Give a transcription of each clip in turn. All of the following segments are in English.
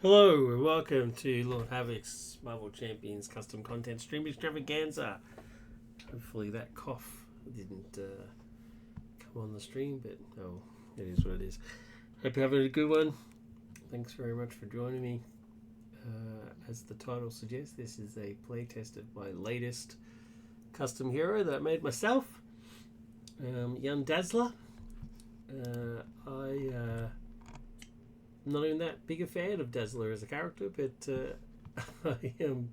Hello and welcome to Lord Havoc's Marvel Champions custom content stream extravaganza. Hopefully that cough didn't come on the stream, but oh, it is what it is. Hope you're having a good one. Thanks very much for joining me. As the title suggests, this is a playtest of my latest custom hero that I made myself, young Dazzler. I'm not even that big a fan of Dazzler as a character, but I am,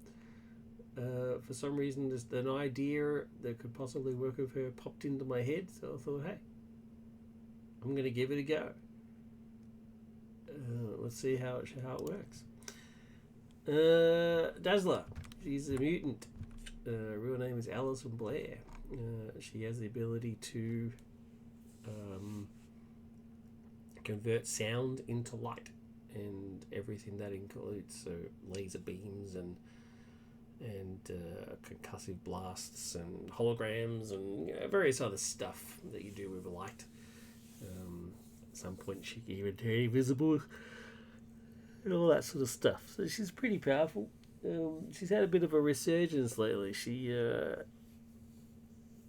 for some reason, just an idea that could possibly work with her popped into my head, so I thought, hey, I'm going to give it a go. Let's see how it works. Dazzler, she's a mutant. Her real name is Alison Blair. She has the ability to convert sound into light and everything that includes, so laser beams and concussive blasts and holograms and various other stuff that you do with light. At some point she can even turn invisible and all that sort of stuff, so she's pretty powerful. She's had a bit of a resurgence lately. She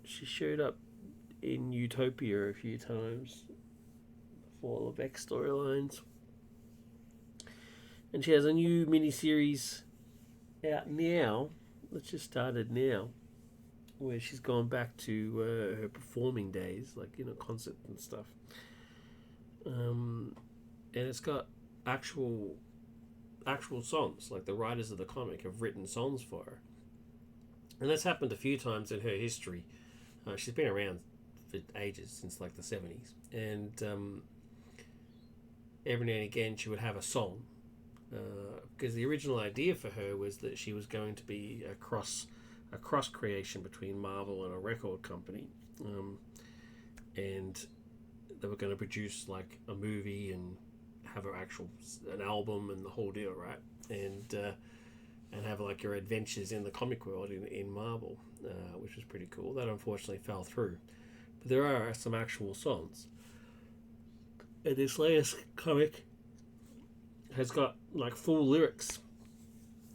showed up in Utopia a few times, Fall of X storylines, and she has a new miniseries out now that's just started now, where she's gone back to her performing days, like concerts and stuff, and it's got actual songs. Like the writers of the comic have written songs for her, and that's happened a few times in her history. She's been around for ages, since like the 70s, and every now and again she would have a song, because the original idea for her was that she was going to be a cross creation between Marvel and a record company, and they were going to produce like a movie and have an album and the whole deal, right? And have like your adventures in the comic world in Marvel, which was pretty cool. That unfortunately fell through, but there are some actual songs. And this latest comic has got like full lyrics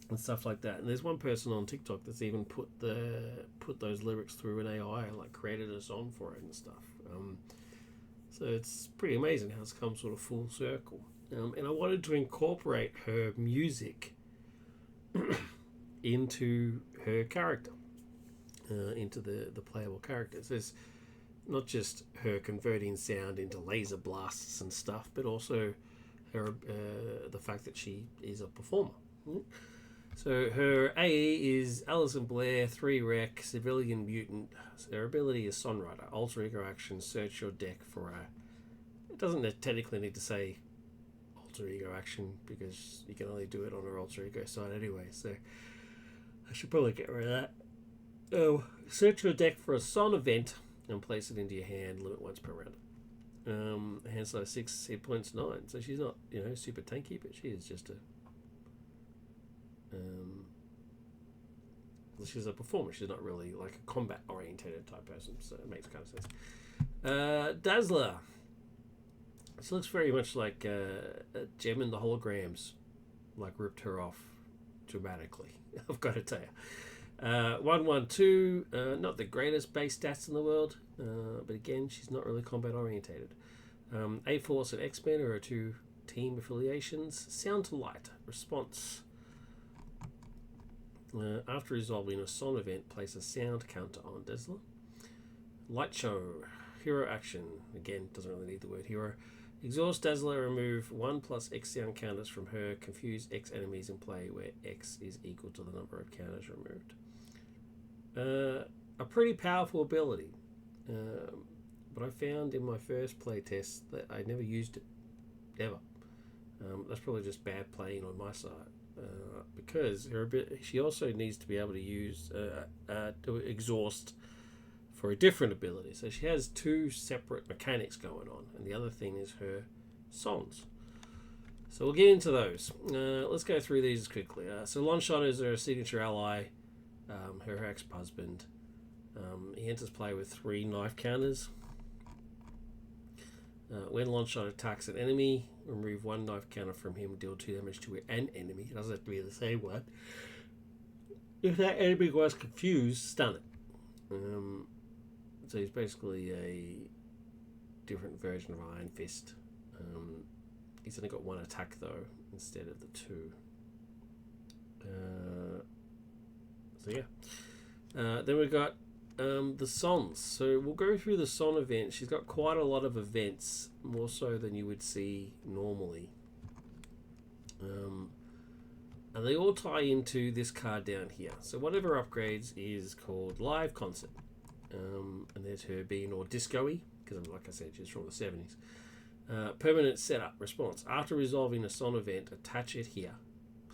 and stuff like that. And there's one person on TikTok that's even put those lyrics through an AI, like created a song for it and stuff. So it's pretty amazing how it's come sort of full circle. And I wanted to incorporate her music into her character, into the playable characters. There's not just her converting sound into laser blasts and stuff, but also her the fact that she is a performer. So her AE is Alison Blair, 3-rec, civilian mutant. So her ability is Songwriter, alter ego action, search your deck for a... It doesn't technically need to say alter ego action, because you can only do it on her alter ego side anyway, so I should probably get rid of that. Search your deck for a Son event and place it into your hand, limit once per round. Hand size 6, hit points 9. So she's not, super tanky, but she is just she's a performer. She's not really like a combat orientated type person, so it makes kind of sense. Dazzler. She looks very much like Gem in the Holograms, like ripped her off dramatically, I've got to tell you. 1-1-2, not the greatest base stats in the world, but again, she's not really combat orientated. A-Force and X-Men are her two team affiliations. Sound to light, response. After resolving a Son event, place a sound counter on Dazzler. Light show, hero action. Again, doesn't really need the word hero. Exhaust Dazzler, remove 1+ X sound counters from her. Confuse X enemies in play where X is equal to the number of counters removed. A pretty powerful ability, but I found in my first playtest that I never used it, ever. That's probably just bad playing on my side, because she also needs to be able to use to exhaust for a different ability. So she has two separate mechanics going on, and the other thing is her songs. So we'll get into those. Let's go through these quickly. So Longshot is her signature ally, her ex-husband. He enters play with 3 knife counters. When Longshot attacks an enemy, Remove 1 knife counter from him. Deal 2 damage to an enemy. It doesn't have to be the same one. If that enemy was confused, stun it. So he's basically a different version of Iron Fist. He's only got 1 attack though, instead of the 2. So yeah. Then we've got the Sons. So we'll go through the Son event. She's got quite a lot of events, more so than you would see normally. And they all tie into this card down here. So one of her upgrades is called Live Concert. And there's her being all disco-y, because like I said, she's from the 70s. Permanent setup response. After resolving a Son event, attach it here.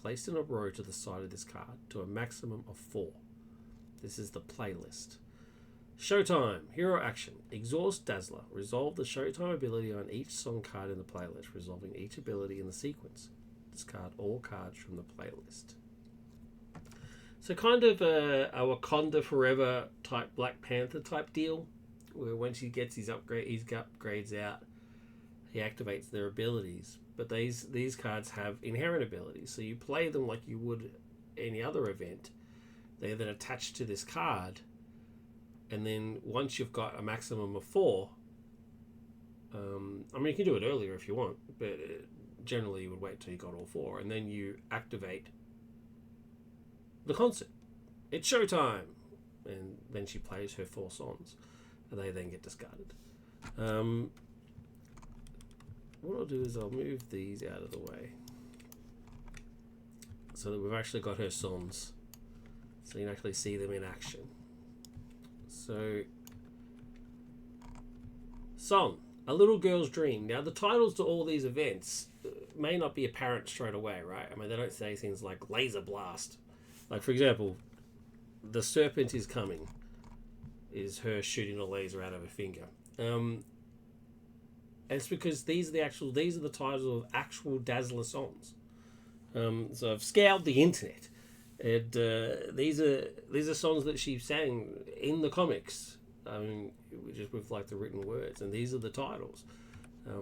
Placed in a row to the side of this card to a maximum of 4. This is the playlist. Showtime. Hero action. Exhaust Dazzler. Resolve the Showtime ability on each song card in the playlist, resolving each ability in the sequence. Discard all cards from the playlist. So kind of a Wakanda Forever type Black Panther type deal, where once he gets his upgrades out, he activates their abilities. But these cards have inherent abilities, so you play them like you would any other event. They're then attached to this card, and then once you've got a maximum of 4, I mean you can do it earlier if you want, but generally you would wait till you got all 4, and then you activate the concert. It's showtime, and then she plays her 4 songs, and they then get discarded. What I'll do is I'll move these out of the way so that we've actually got her songs, so you can actually see them in action. So, Song, A Little Girl's Dream. Now, the titles to all these events may not be apparent straight away, right? I mean, they don't say things like Laser Blast. Like, for example, The Serpent is Coming is her shooting a laser out of her finger. And it's because these are the titles of actual Dazzler songs. So I've scoured the internet, and these are songs that she sang in the comics. I mean, just with like the written words, and these are the titles.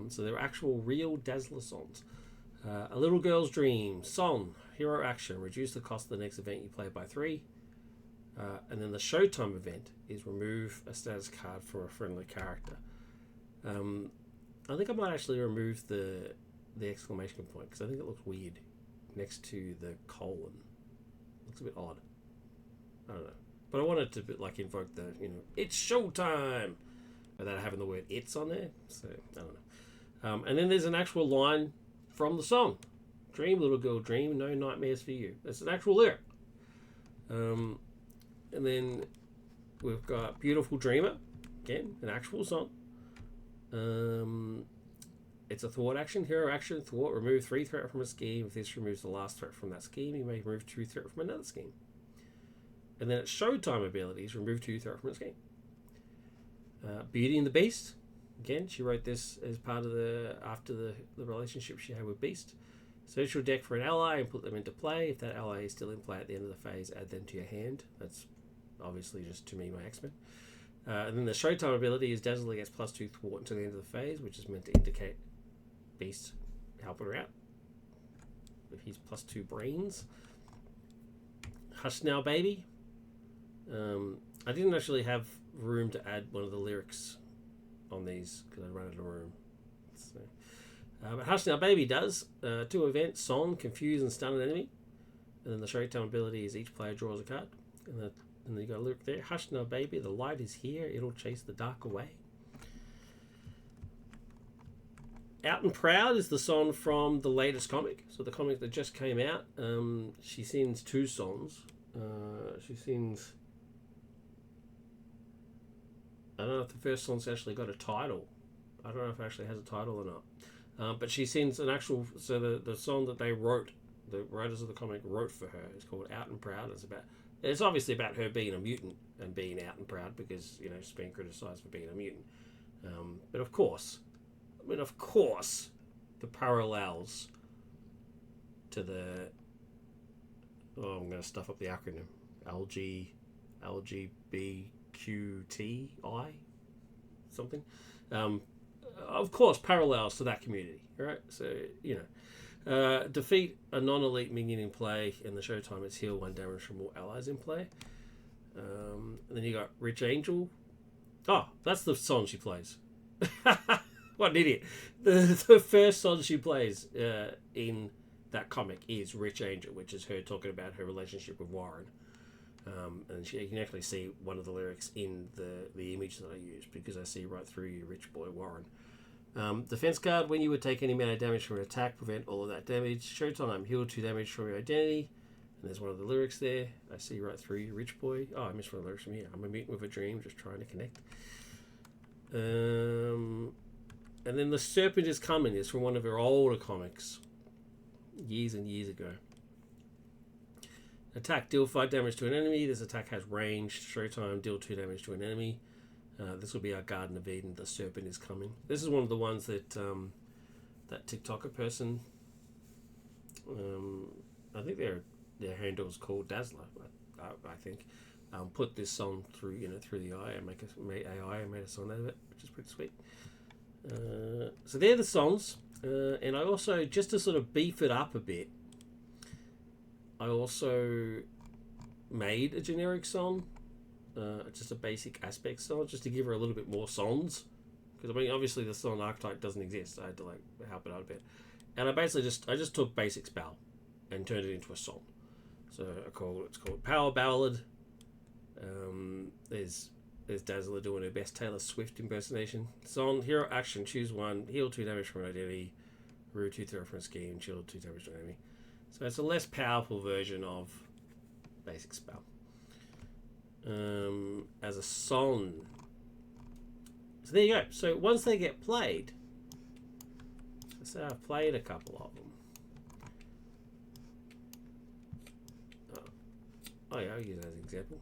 So they're actual real Dazzler songs. A Little Girl's Dream, Song, Hero Action, reduce the cost of the next event you play by 3. And then the Showtime event is remove a status card from a friendly character. I think I might actually remove the exclamation point, because I think it looks weird next to the colon. Looks a bit odd. I don't know. But I wanted to like invoke the, it's showtime, without having the word "it's" on there. So I don't know. And then there's an actual line from the song, "Dream, little girl, dream, no nightmares for you." That's an actual lyric. And then we've got "Beautiful Dreamer," again, an actual song. It's a thwart action, hero action, thwart, remove 3 threat from a scheme. If this removes the last threat from that scheme, you may remove 2 threat from another scheme. And then it's Showtime abilities, remove 2 threat from a scheme. Beauty and the Beast. Again, she wrote this as part of after the relationship she had with Beast. Search your deck for an ally and put them into play. If that ally is still in play at the end of the phase, add them to your hand. That's obviously just to me, my X-Men. And then the Showtime ability is Dazzler gets +2 thwart until the end of the phase, which is meant to indicate Beast helping her out with his +2 brains. Hush Now Baby. I didn't actually have room to add one of the lyrics on these because I ran out of room. So, but Hush Now Baby does 2 events: Song, confuse and stun an enemy. And then the Showtime ability is each player draws a card. And then you got a lyric there: Hush Now Baby, the light is here, it'll chase the dark away. Out and Proud is the song from the latest comic. So the comic that just came out, she sings 2 songs. She sings, I don't know if the first song's actually got a title. I don't know if it actually has a title or not. But she sings an actual, so the song that they wrote, the writers of the comic wrote for her, is called Out and Proud. It's obviously about her being a mutant and being out and proud because, she's being criticised for being a mutant. But of course, the parallels to the, I'm going to stuff up the acronym, LGBTQTI, something. of course, parallels to that community, right? So, defeat a non-elite minion in play. In the showtime, it's heal 1 damage from all allies in play. And then you got Rich Angel. Oh, that's the song she plays. What an idiot. The first song she plays in that comic is Rich Angel, which is her talking about her relationship with Warren. And you can actually see one of the lyrics in the image that I used, because I see right through you, rich boy Warren. Defense card, when you would take any amount of damage from an attack, prevent all of that damage. Showtime, heal 2 damage from your identity. And there's one of the lyrics there. I see right through you, rich boy. Oh, I missed one of the lyrics from here. I'm a mutant with a dream, just trying to connect. And then The Serpent is Coming is from one of her older comics. Years and years ago. Attack, deal 5 damage to an enemy. This attack has range. Showtime, deal 2 damage to an enemy. This will be our Garden of Eden. The Serpent is Coming. This is one of the ones that that TikToker person, I think their handle is called Dazzler. I think put this song through the AI and made a song out of it, which is pretty sweet. So they're the songs, and I also, just to sort of beef it up a bit, I also made a generic song, just a basic aspect song, just to give her a little bit more songs. Because I mean, obviously the song archetype doesn't exist, so I had to help it out a bit. And I basically just took basic spell and turned it into a song. So it's called Power Ballad. There's Dazzler doing her best Taylor Swift impersonation. Song, hero action, choose 1, heal 2 damage from an identity, rue 2 throw from a scheme, shield 2 damage to an enemy. So it's a less powerful version of basic spell. As a song. So there you go. So once they get played, let's say I've played a couple of them. Oh yeah, I'll use that as an example.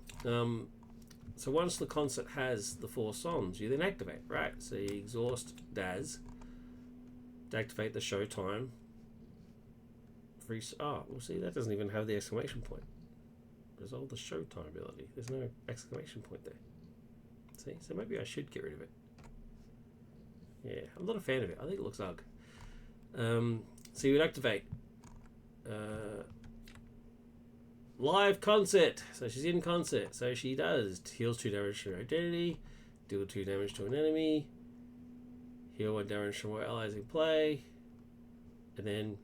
So once the concert has the 4 songs, you then activate, right? So you exhaust Daz to activate the showtime. Well, see, that doesn't even have the exclamation point. There's all the showtime ability. There's no exclamation point there. See, so maybe I should get rid of it. Yeah, I'm not a fan of it. I think it looks ugly. So you would activate live concert. So she's in concert. So she does heals 2 damage to her identity, deal 2 damage to an enemy, heal 1 damage from all allies in play, and then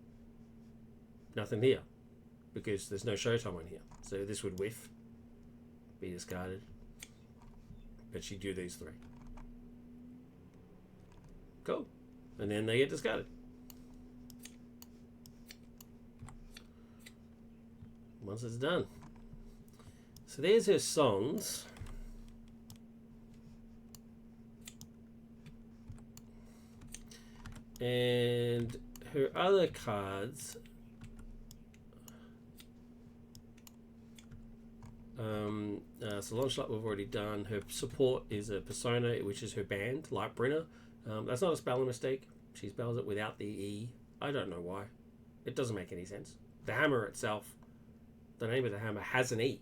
nothing here, because there's no showtime on here. So this would whiff, be discarded, but she'd do these 3. Cool. And then they get discarded. Once it's done. So there's her songs. And her other cards. So Launchlight we've already done. Her support is a persona, which is her band, Lightbringer. That's not a spelling mistake. She spells it without the E. I don't know why. It doesn't make any sense. The hammer itself, the name of the hammer has an E.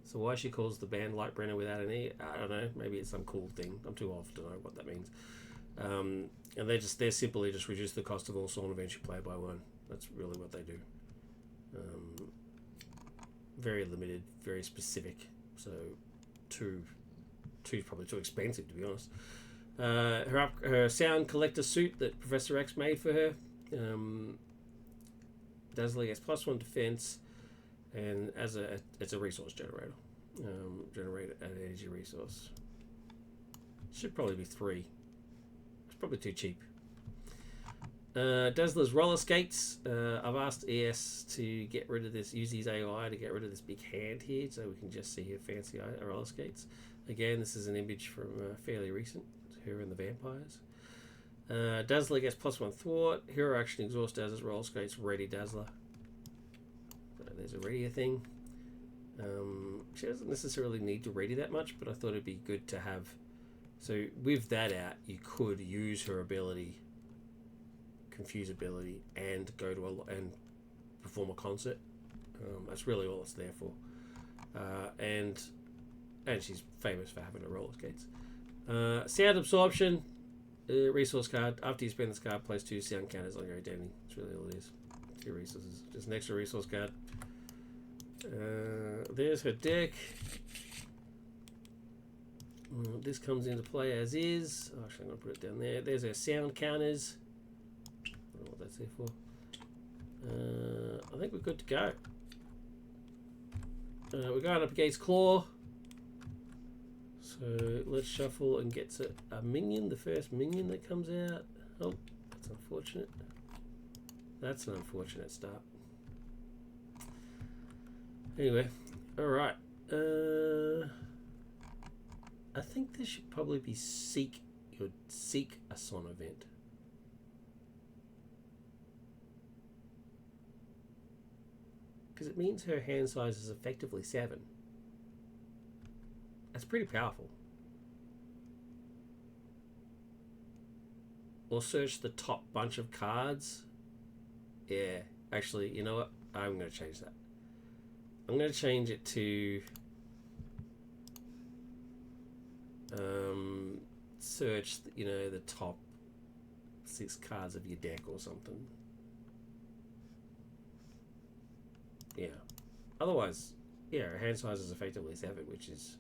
So why she calls the band Lightbringer without an E, I don't know. Maybe it's some cool thing. I'm too old to know what that means. And they simply just reduce the cost of all song events you play by 1. That's really what they do. Very limited, very specific. So 2 is probably too expensive, to be honest. Her sound collector suit that Professor X made for her. Dazzler gets +1 defense, and it's a resource generator. Generate an energy resource. Should probably be 3. It's probably too cheap. Dazzler's roller skates. I've asked ES to get rid of this, use his AI to get rid of this big hand here, so we can just see her fancy roller skates. Again, this is an image from fairly recent. Her and the vampires. Dazzler gets +1 thwart. Hero action, exhaust Dazzler's roller skates. Ready Dazzler. There's a ready thing. She doesn't necessarily need to ready that much, but I thought it'd be good to have. So with that out, you could use her ability, confuse ability, and go to and perform a concert. That's really all it's there for. And she's famous for having her roller skates. Sound absorption. Resource card. After you spend this card, place 2 sound counters on your identity. That's really all it is. 2 resources. Just an extra resource card. There's her deck. This comes into play as is. Oh, actually, I'm going to put it down there. There's our sound counters. I don't know what that's there for. I think we're good to go. We're going up against Claw. So let's shuffle and get to a minion, the first minion that comes out. Oh, that's unfortunate. That's an unfortunate start. Anyway, alright. I think this should probably be Seek a Son event. Because it means her hand size is effectively 7. That's pretty powerful. Or search the top bunch of cards. Yeah, actually, you know what? I'm going to change that. I'm going to change it to search, you know, the top 6 cards of your deck or something. Yeah. Otherwise, yeah, her hand size is effectively 7, which is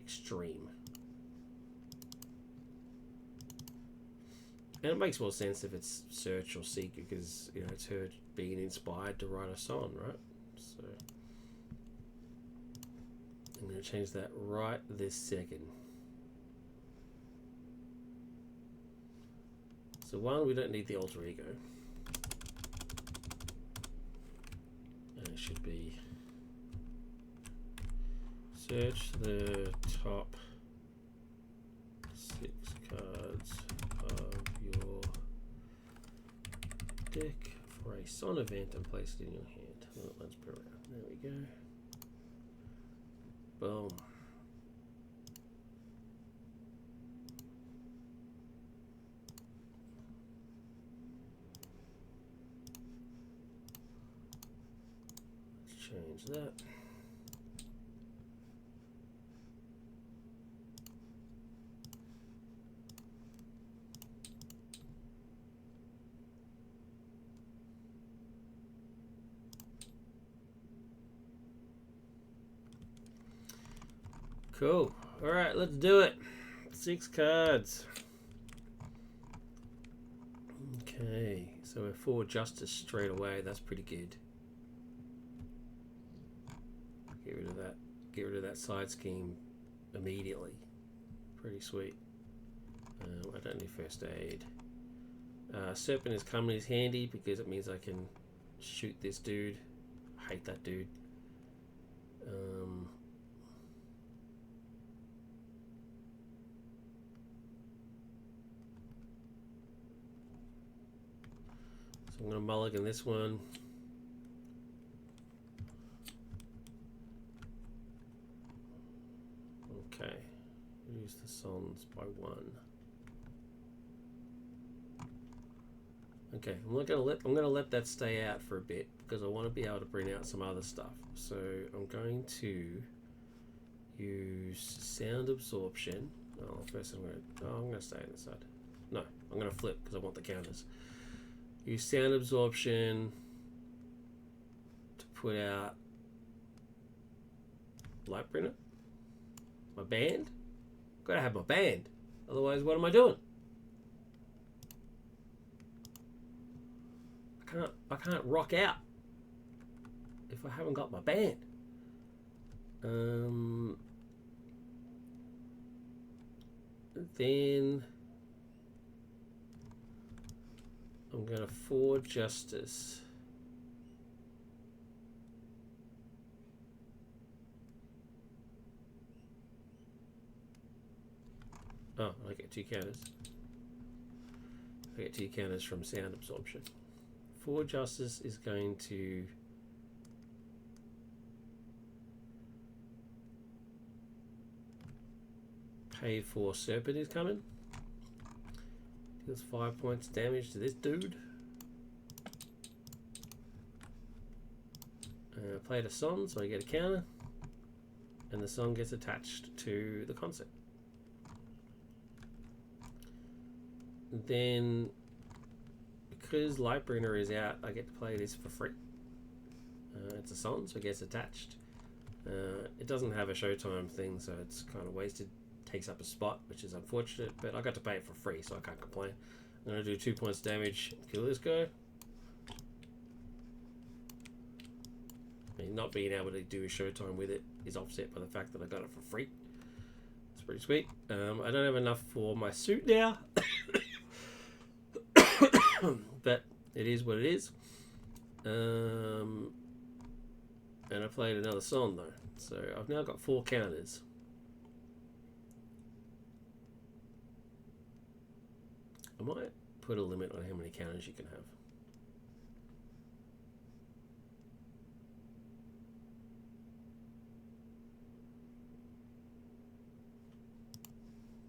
extreme. And it makes more sense if it's search or seek, because, you know, it's her being inspired to write a song, right? So I'm going to change that right this second. So 1, we don't need the alter ego. And it should be search the top 6 cards of your deck for a Son event and place it in your hand. Oh, let's put it around. There we go. Boom. Let's change that. Cool. Alright, let's do it. 6 cards. Okay, so we're 4 justice straight away. That's pretty good. Get rid of that. Get rid of that side scheme immediately. Pretty sweet. I don't need first aid. Serpent is coming is handy because it means I can shoot this dude. I hate that dude. I'm going to mulligan this one. Okay, reduce the sons by 1. Okay, I'm going to let that stay out for a bit because I want to be able to bring out some other stuff. So I'm going to use sound absorption. Oh, first I'm going to stay on this side. No, I'm going to flip because I want the counters. Use sound absorption to put out Lightbringer. My band. Gotta have my band. Otherwise, what am I doing? I can't rock out if I haven't got my band. Then I'm going to 4 justice. Oh, I get 2 counters. I get 2 counters from sound absorption. 4 justice is going to pay for Serpent is coming. Deals 5 points damage to this dude. Play it a song, so I get a counter, and the song gets attached to the concept. then because Lightbringer is out, I get to play this for free. It's a song, so it gets attached. It doesn't have a showtime thing, so it's kind of wasted. Takes up a spot, which is unfortunate, but I got to pay it for free, so I can't complain. I'm going to do 2 points damage, kill this guy. I mean, not being able to do a showtime with it is offset by the fact that I got it for free. It's pretty sweet. I don't have enough for my suit now, but it is what it is. And I played another song though, so I've now got 4 counters. I might put a limit on how many counters you can have.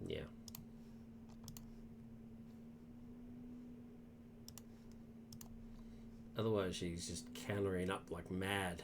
Yeah. Otherwise, she's just countering up like mad.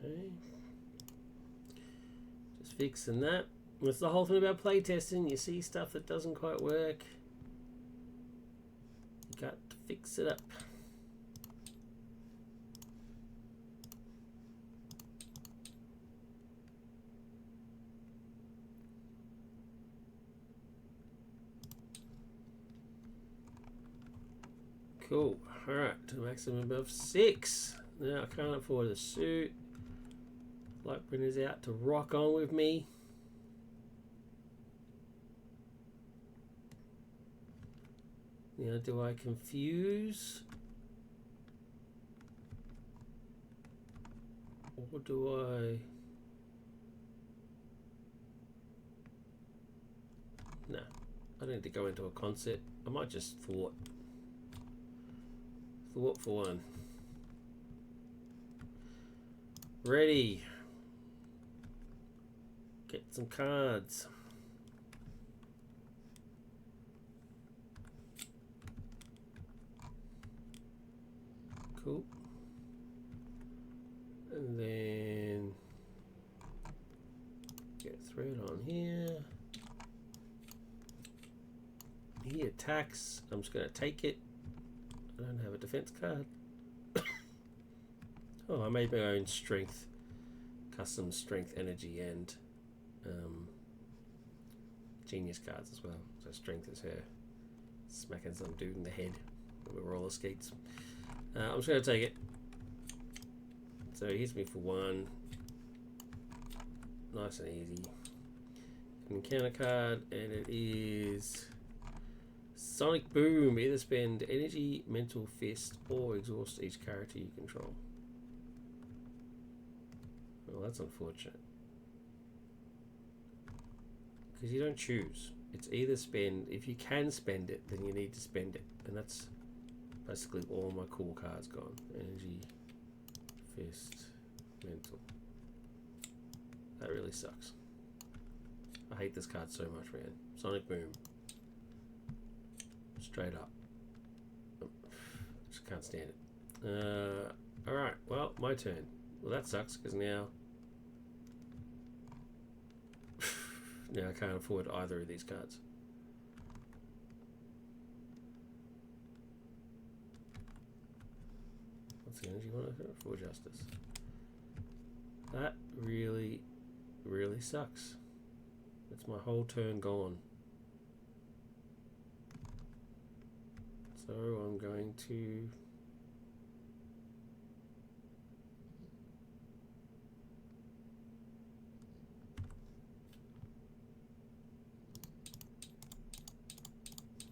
Okay. Just fixing that. That's the whole thing about playtesting. You see stuff that doesn't quite work. You got to fix it up. Cool. Alright, to maximum of 6. Now I can't afford a suit. Lightbringer's out to rock on with me. Now, do I confuse? Or do I... No, I don't need to go into a concert. I might just thwart. Thwart for one. Ready. Get some cards. Cool. And then get thread on here. He attacks. I'm just going to take it. I don't have a defense card. Oh, I made my own strength, custom strength, energy, and genius cards as well. So strength is her smacking some dude in the head with roller skates. I'm just going to take it. So he hits me for 1. Nice and easy. Encounter card, and it is Sonic Boom. Either spend energy, mental fist, or exhaust each character you control. Well, that's unfortunate. Because you don't choose. It's either spend. If you can spend it, then you need to spend it. And that's basically all my cool cards gone. Energy, fist, mental. That really sucks. I hate this card so much, man. Sonic Boom. Straight up. Just can't stand it. Alright, well, my turn. Well, that sucks, because now I can't afford either of these cards. What's the energy one? For justice. That really, really sucks. That's my whole turn gone. So I'm going to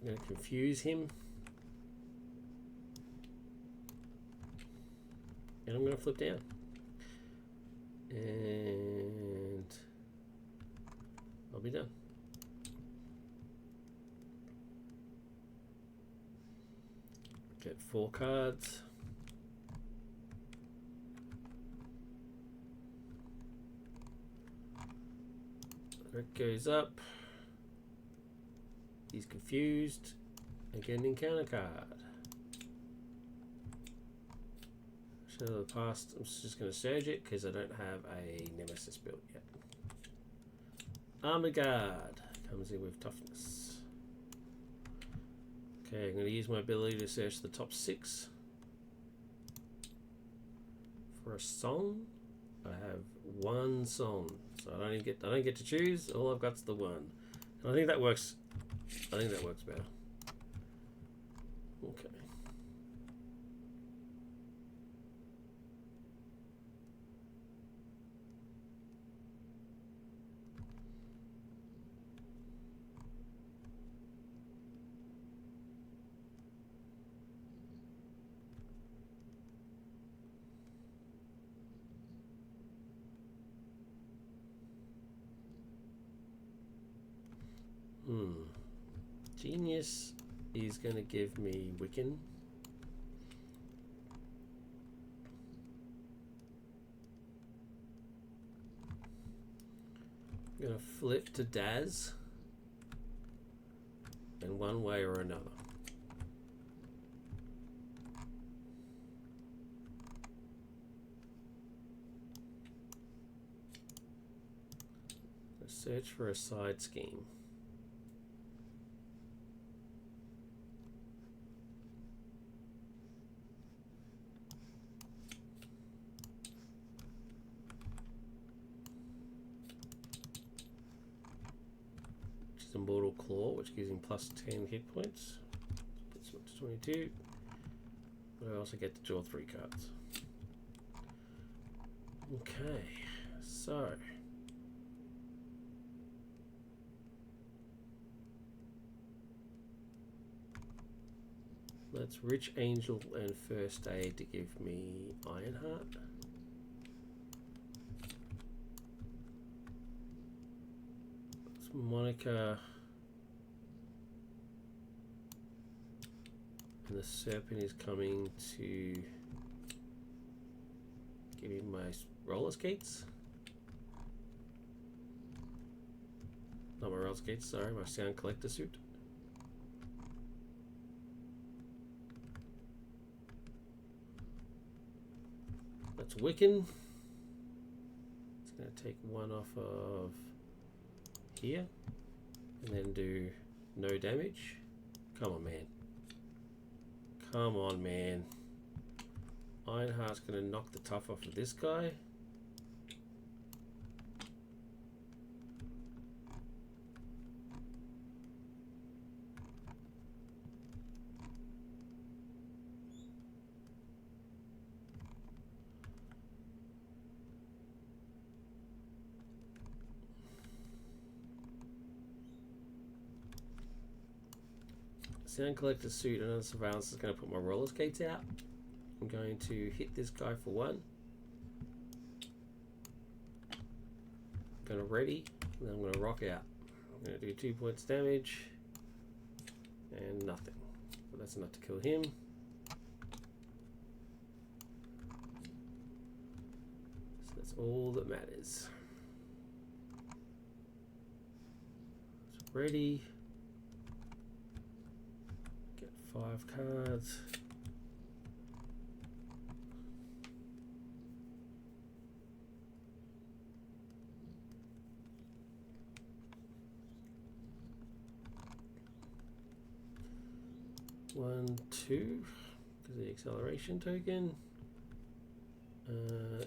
I'm going to confuse him. And I'm going to flip down. And I'll be done. Get 4 cards. That goes up. He's confused. And get an encounter card. Shadow of the Past, I'm just going to surge it because I don't have a Nemesis built yet. Armor Guard comes in with toughness. Okay, I'm going to use my ability to search the top 6. For a song, I have 1 song, so I don't get to choose. All I've got's the 1. And I think that works. I think that works better. Okay. Genius is going to give me Wiccan. I'm going to flip to Daz in one way or another. Let's search for a side scheme. Immortal Claw, which gives him plus 10 hit points. Puts him up to 22. But I also get to draw 3 cards. Okay, so let's Rich Angel and First Aid to give me Ironheart. Monica and the Serpent is coming to give me my roller skates. Not my roller skates, sorry, my Sound Collector suit. That's Wiccan. It's going to take 1 off of here and then do no damage. Come on, man. Come on, man. Ironheart's going to knock the tough off of this guy. Sound Collector suit and Surveillance is going to put my roller skates out. I'm going to hit this guy for 1. I'm going to ready, and then I'm going to rock out. I'm going to do 2 points damage and nothing. But that's enough to kill him. So that's all that matters. So ready. 5 cards. One, 2, because of the acceleration token.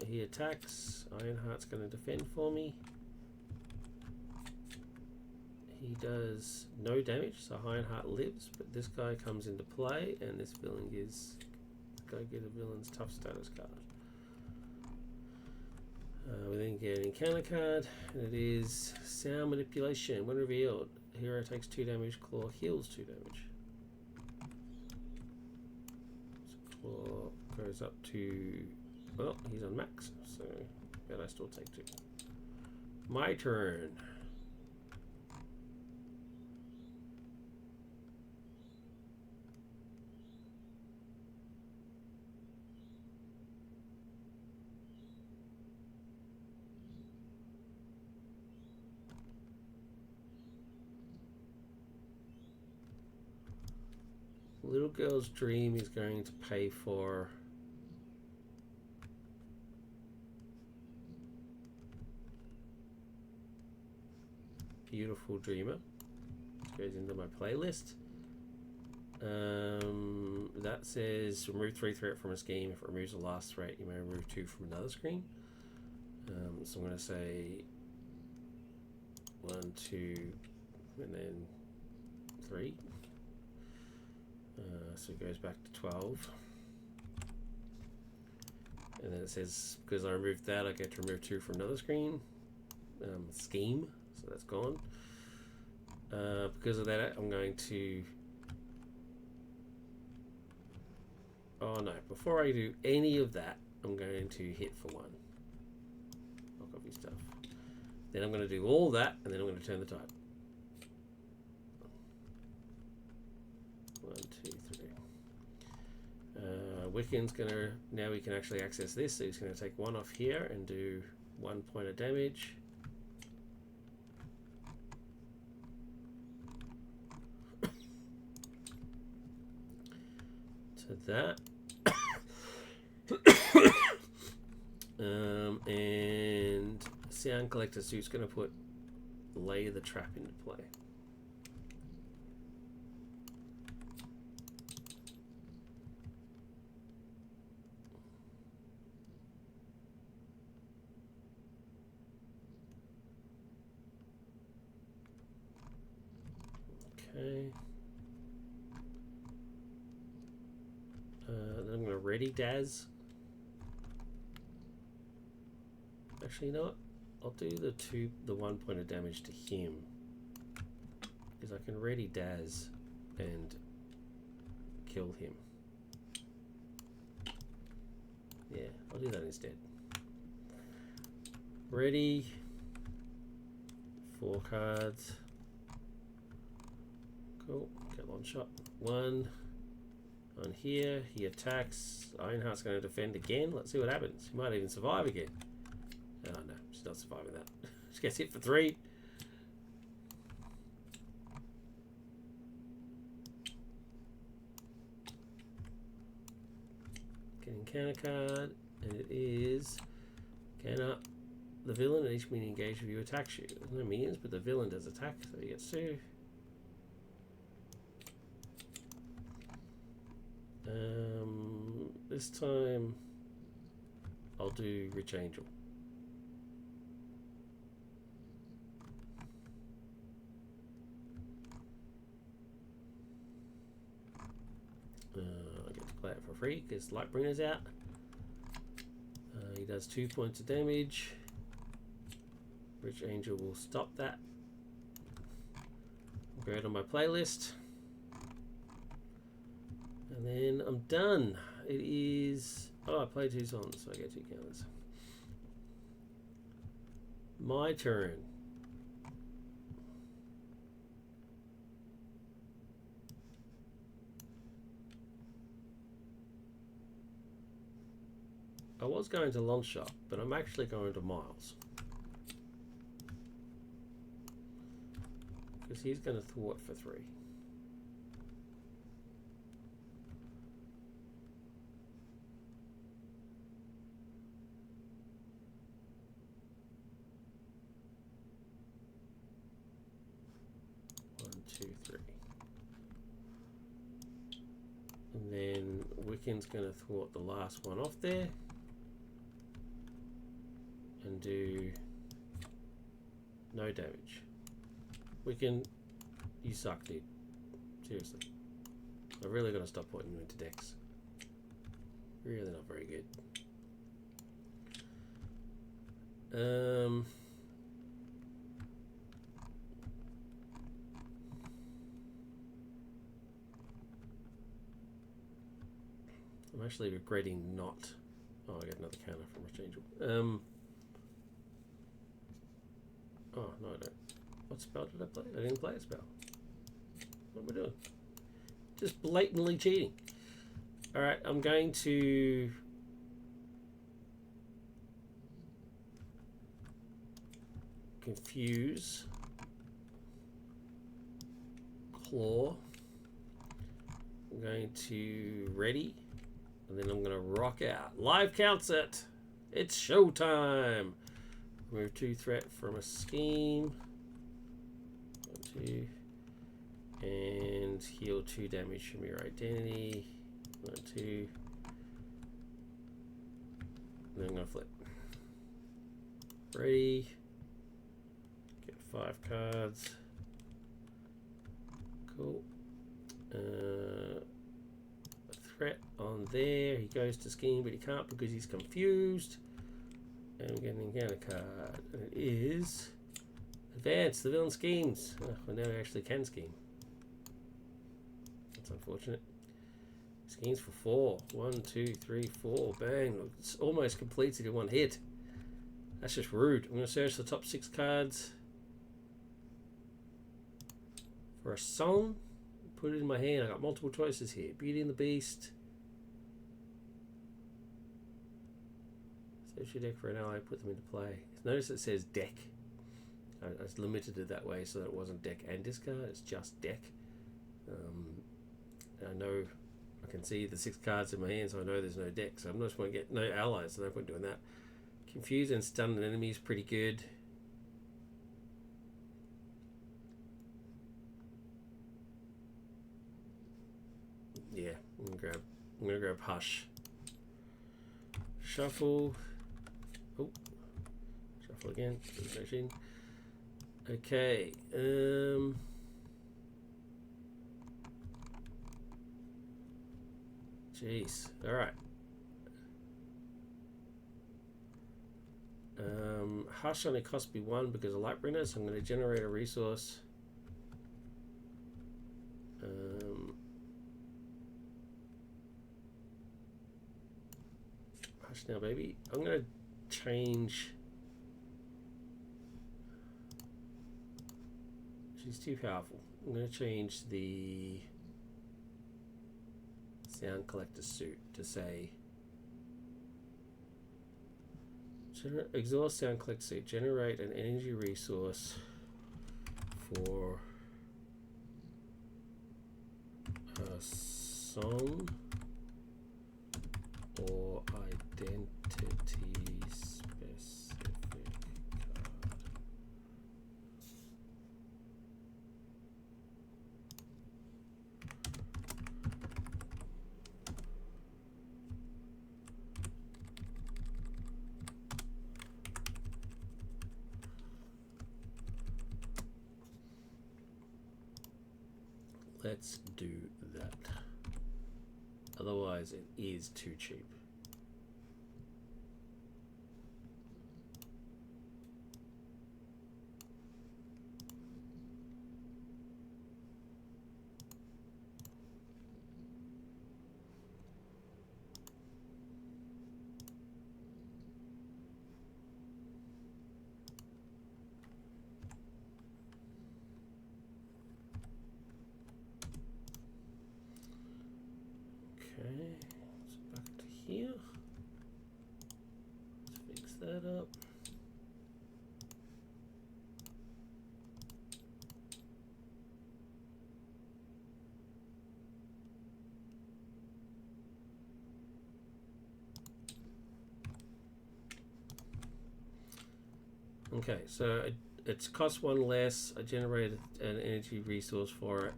He attacks. Ironheart's going to defend for me. He does no damage, so Ironheart lives, but this guy comes into play, and this villain gives go get a villain's tough status card. We then get an encounter card, and it is Sound Manipulation. When revealed, Hero takes 2 damage, Claw heals 2 damage. So Claw goes up to, well, he's on max, so but I still take 2. My turn. Little girl's dream is going to pay for Beautiful Dreamer. It goes into my playlist. That says remove 3 threat from a scheme. If it removes the last threat, you may remove 2 from another screen. So I'm going to say 1, 2, and then 3. So it goes back to 12. And then it says, because I removed that, I get to remove 2 from another screen. Scheme, so that's gone. Because of that, I'm going to... Oh no, before I do any of that, I'm going to hit for 1. I'll copy stuff. Then I'm going to do all that, and then I'm going to turn the tide. 1, 2, 3. Wiccan's gonna, now we can actually access this, so he's gonna take 1 off here and do 1 point of damage. To that. And Sound Collector Suit's gonna put Lay the Trap into play. Okay. Then I'm going to ready Daz. Actually, you know what? I'll do the 1 point of damage to him, because I can ready Daz and kill him. Yeah, I'll do that instead. Ready. 4 cards. Cool. Get one shot. 1 on here. He attacks. Ironheart's going to defend again. Let's see what happens. He might even survive again. Oh no, she's not surviving that. She gets hit for 3. Getting counter card, and it is counter the villain, and each minion engaged with you attacks you. There's no minions, but the villain does attack, so he gets 2. This time I'll do Rich Angel. I get to play it for free because Lightbringer's out. He does 2 points of damage. Rich Angel will stop that. Go it on my playlist. And then I'm done. It is... Oh, I played 2 songs, so I get 2 counters. My turn. I was going to Longshot, but I'm actually going to Miles. Because he's going to thwart for 3. And then Wiccan's going to thwart the last one off there and do no damage. Wiccan, you suck, dude. Seriously. I've really got to stop putting you into decks. Really not very good. I'm actually regretting not. Oh, I got another counter from Rich Angel. Oh no, I don't. What spell did I play? I didn't play a spell. What am I doing? Just blatantly cheating. All right, I'm going to confuse, claw. I'm going to ready, and then I'm going to rock out. Live counts it. It's showtime. Remove 2 threat from a scheme. 1, 2. And heal 2 damage from your identity. 1, 2. And then I'm going to flip. Ready. Get 5 cards. Cool. A threat on there. He goes to scheme, but he can't because he's confused. And we get an encounter card. And it is Advance. The villain schemes. Oh, well, now he actually can scheme. That's unfortunate. Schemes for 4. 1, 2, 3, 4. Bang. It's almost completes it in one hit. That's just rude. I'm going to search the top 6 cards for a song. Put it in my hand. I got multiple choices here. Beauty and the Beast. Search your deck for an ally. Put them into play. Notice it says deck. I limited it that way so that it wasn't deck and discard. It's just deck. I know I can see the 6 cards in my hand, so I know there's no deck. So I'm not just going to get no allies. So no point doing that. Confuse and stun an enemy is pretty good. Yeah, I'm gonna grab Hush. Shuffle. Oh, shuffle again. Machine. Okay. Jeez. All right. Hush only cost me 1 because of Lightbringer, so I'm going to generate a resource. Hush now, baby. I'm going to change. She's too powerful. I'm going to change the Sound Collector suit to say exhaust Sound Collector suit. Generate an energy resource for a song or identity specific card. Let's do that. Otherwise, it is too cheap. Okay, so back to here. Let's fix that up. Okay, so it's cost 1 less. I generated an energy resource for it.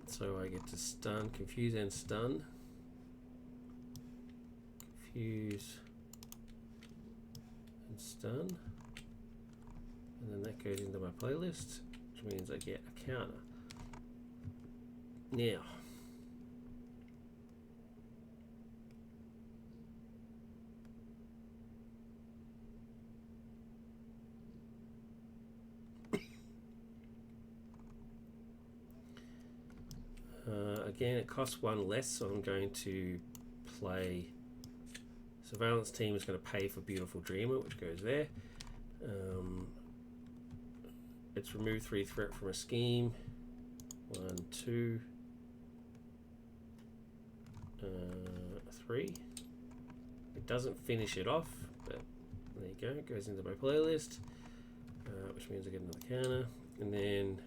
So I get to stun, confuse and stun. Confuse and stun. And then that goes into my playlist, which means I get a counter. Now, Again, it costs one less, so I'm going to play. Surveillance team is going to pay for Beautiful Dreamer, which goes there. It's remove 3 threat from a scheme. 1, 2, 3. It doesn't finish it off, but there you go. It goes into my playlist, which means I get another counter. And then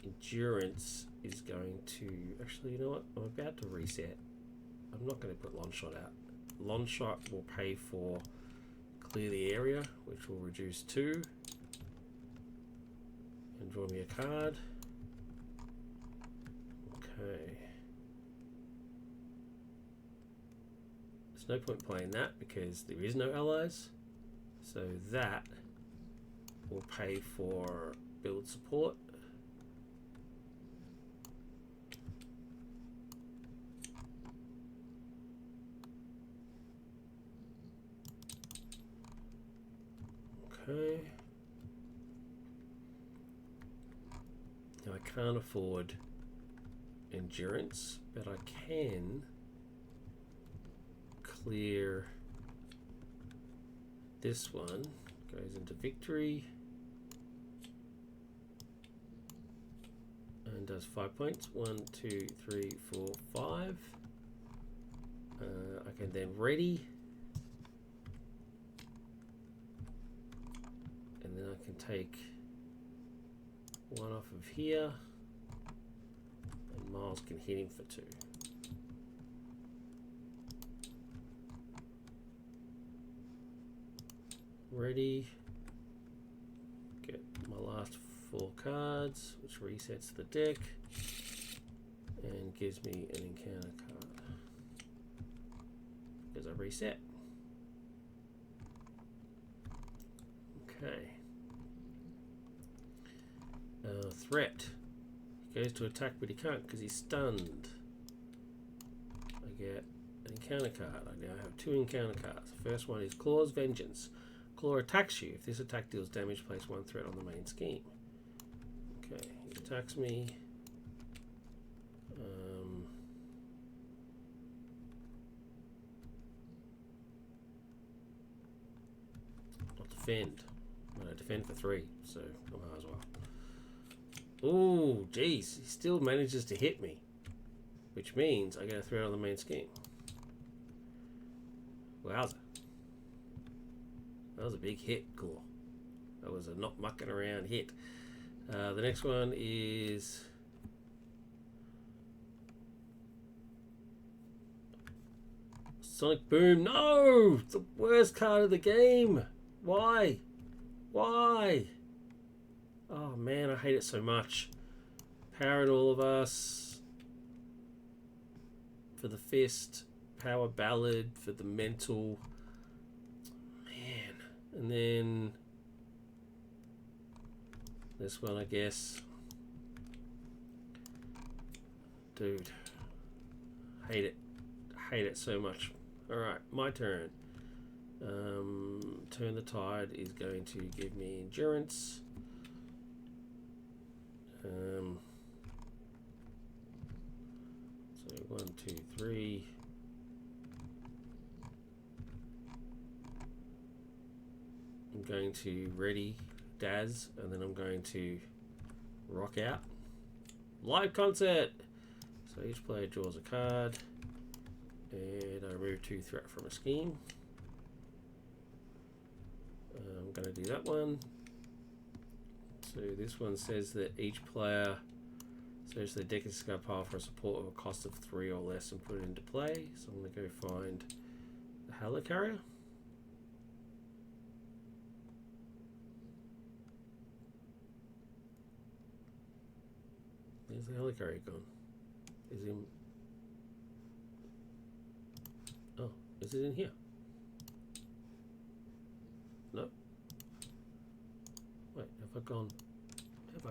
endurance is going to, actually, you know what? I'm about to reset. I'm not going to put long shot out. Long shot will pay for clear the area, which will reduce 2. And draw me a card. Okay. There's no point playing that because there is no allies. So that will pay for build support. Okay. Now I can't afford endurance, but I can clear this one. Goes into victory and does 5 points. 1, 2, 3, 4, 5. I can then ready. And then I can take 1 off of here, and Miles can hit him for 2. Ready. Get my last 4 cards, which resets the deck and gives me an encounter card because I reset. Okay. Threat. He goes to attack, but he can't because he's stunned. I get an encounter card. I now have 2 encounter cards. The first one is Claw's Vengeance. Claw attacks you. If this attack deals damage, place 1 threat on the main scheme. Okay, he attacks me. I'll defend. I'm going to defend for 3, so I might as well. Oh, geez, he still manages to hit me, which means I get a threat on the main scheme. Wowza. That was a big hit, Claw. That was a not mucking around hit. The next one is Sonic Boom. No! It's the worst card of the game. Why? Why? Oh man, I hate it so much. Power in All of Us. For the Fist. Power Ballad for the Mental. Man. And then this one, I guess. Dude. Hate it. Hate it so much. Alright, my turn. Turn the Tide is going to give me endurance. So 1, 2, 3. I'm going to ready Daz, and then I'm going to rock out. Live concert! So each player draws a card, and I remove 2 threat from a scheme. I'm going to do that one. So this one says that each player search their deck and discard pile for a support of a cost of 3 or less and put it into play. So I'm going to go find the Helicarrier. Where's the Helicarrier gone? Is it in... Oh, is it in here? No. Wait, have I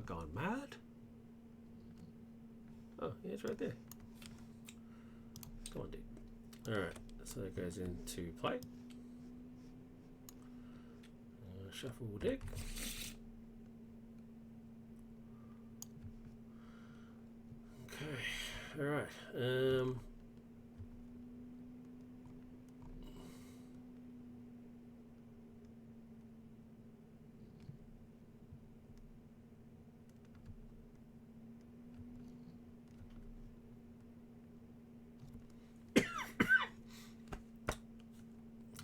gone mad? Oh, yeah, it's right there. Come on, dude. Alright, so that goes into play. Shuffle deck. Okay, alright.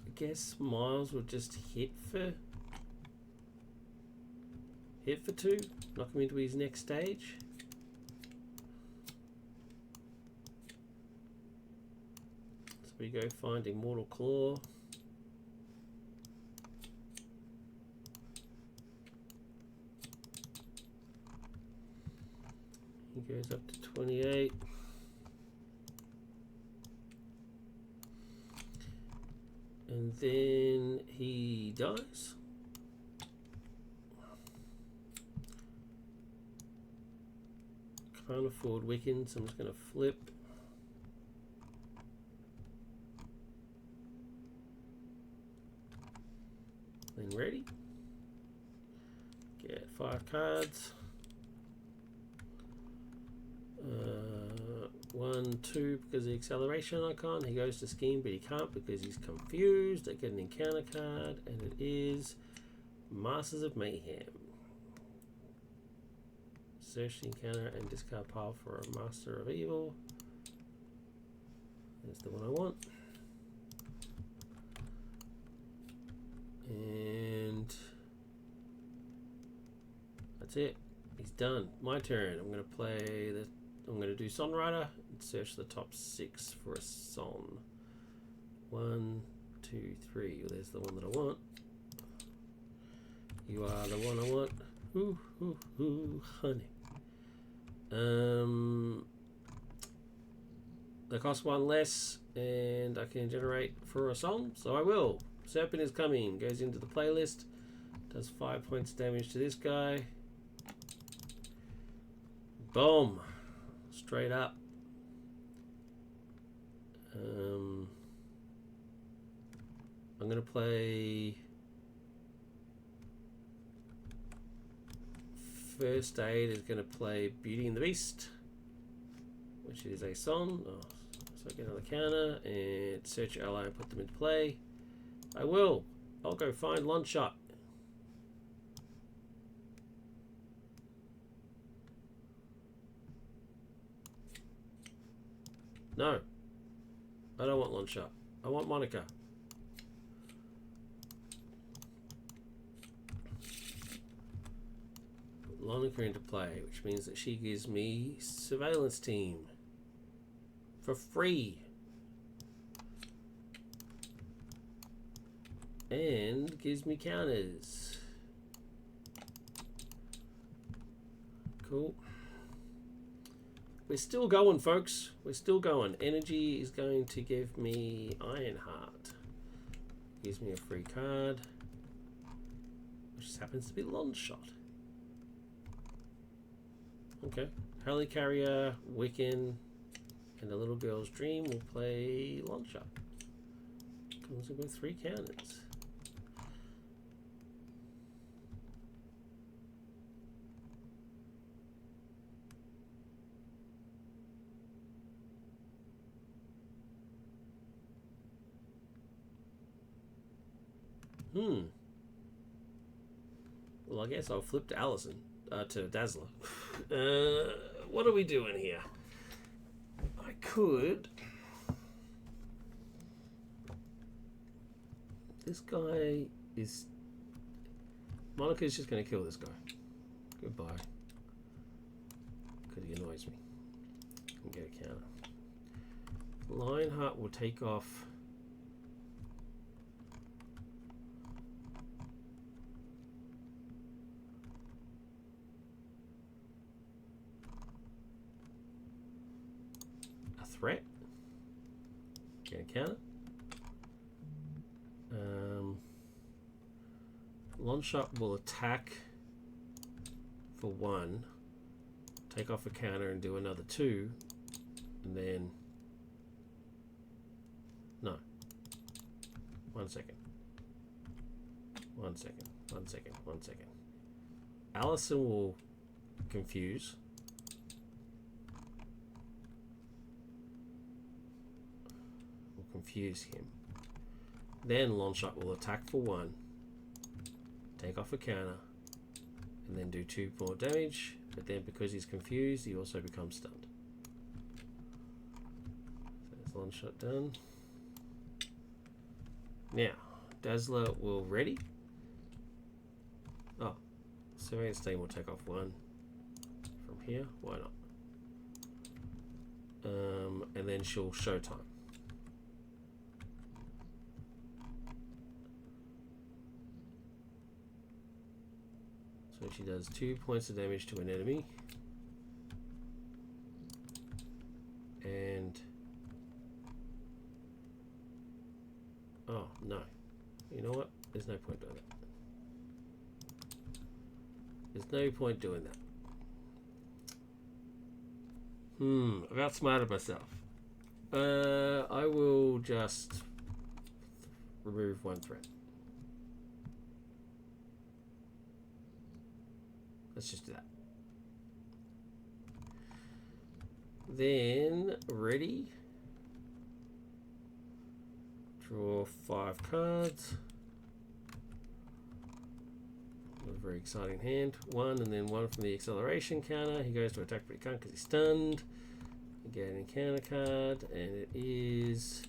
I guess Miles will just hit for 2, knock him into his next stage. So we go find Immortal Claw. He goes up to 28. And then he dies. Can't afford Wiccan, so I'm just going to flip. Then ready. Get 5 cards. 1, 2 because of the acceleration icon. He goes to scheme, but he can't because he's confused. I get an encounter card, and it is Masters of Mayhem. Search the encounter and discard pile for a Master of Evil. That's the one I want. And that's it. He's done. My turn. I'm going to play the. I'm going to do Songwriter and search the top 6 for a song. 1, 2, 3. Well, there's the one that I want. You are the one I want. Ooh, ooh, ooh, honey. They cost 1 less, and I can generate for a song, so I will. Serpent is coming. Goes into the playlist. Does 5 points damage to this guy. Boom. Straight up. I'm going to play First Aid is going to play Beauty and the Beast, which is a song. Oh, so I get another counter and search your ally and put them into play. I will. I'll go find Lunch Shot. No, I don't want Lunch Shot. I want Monica. Put Monica into play, which means that she gives me Surveillance Team for free. And gives me counters. Cool. We're still going, folks. We're still going. Energy is going to give me Ironheart. Gives me a free card, which just happens to be Long Shot. Okay. Helicarrier, Wiccan, and the Little Girl's Dream will play Long Shot. Comes in with 3 counters. Well, I guess I'll flip to Allison, to Dazzler. What are we doing here? I could. This guy is. Monica's just going to kill this guy. Goodbye. Because he annoys me. And get a counter. Lionheart will take off. Threat. Get a counter. Long Shot will attack for 1, take off a counter and do another 2, and then no. 1 second. 1 One second. Allison will confuse. Will confuse him. Then Longshot will attack for 1, take off a counter, and then do 2 more damage. But then because he's confused, he also becomes stunned. So that's Longshot done. Now, Dazzler will ready. Oh, Surveillance Team will take off 1 from here. Why not? And then she'll Showtime. So she does 2 points of damage to an enemy. And... oh, no. You know what? There's no point doing that. There's no point doing that. I've outsmarted myself. I will just remove 1 threat. Let's just do that. Then, ready. Draw 5 cards. A very exciting hand. 1 and then 1 from the acceleration counter. He goes to attack, but he can't because he's stunned. You get an encounter card, and it is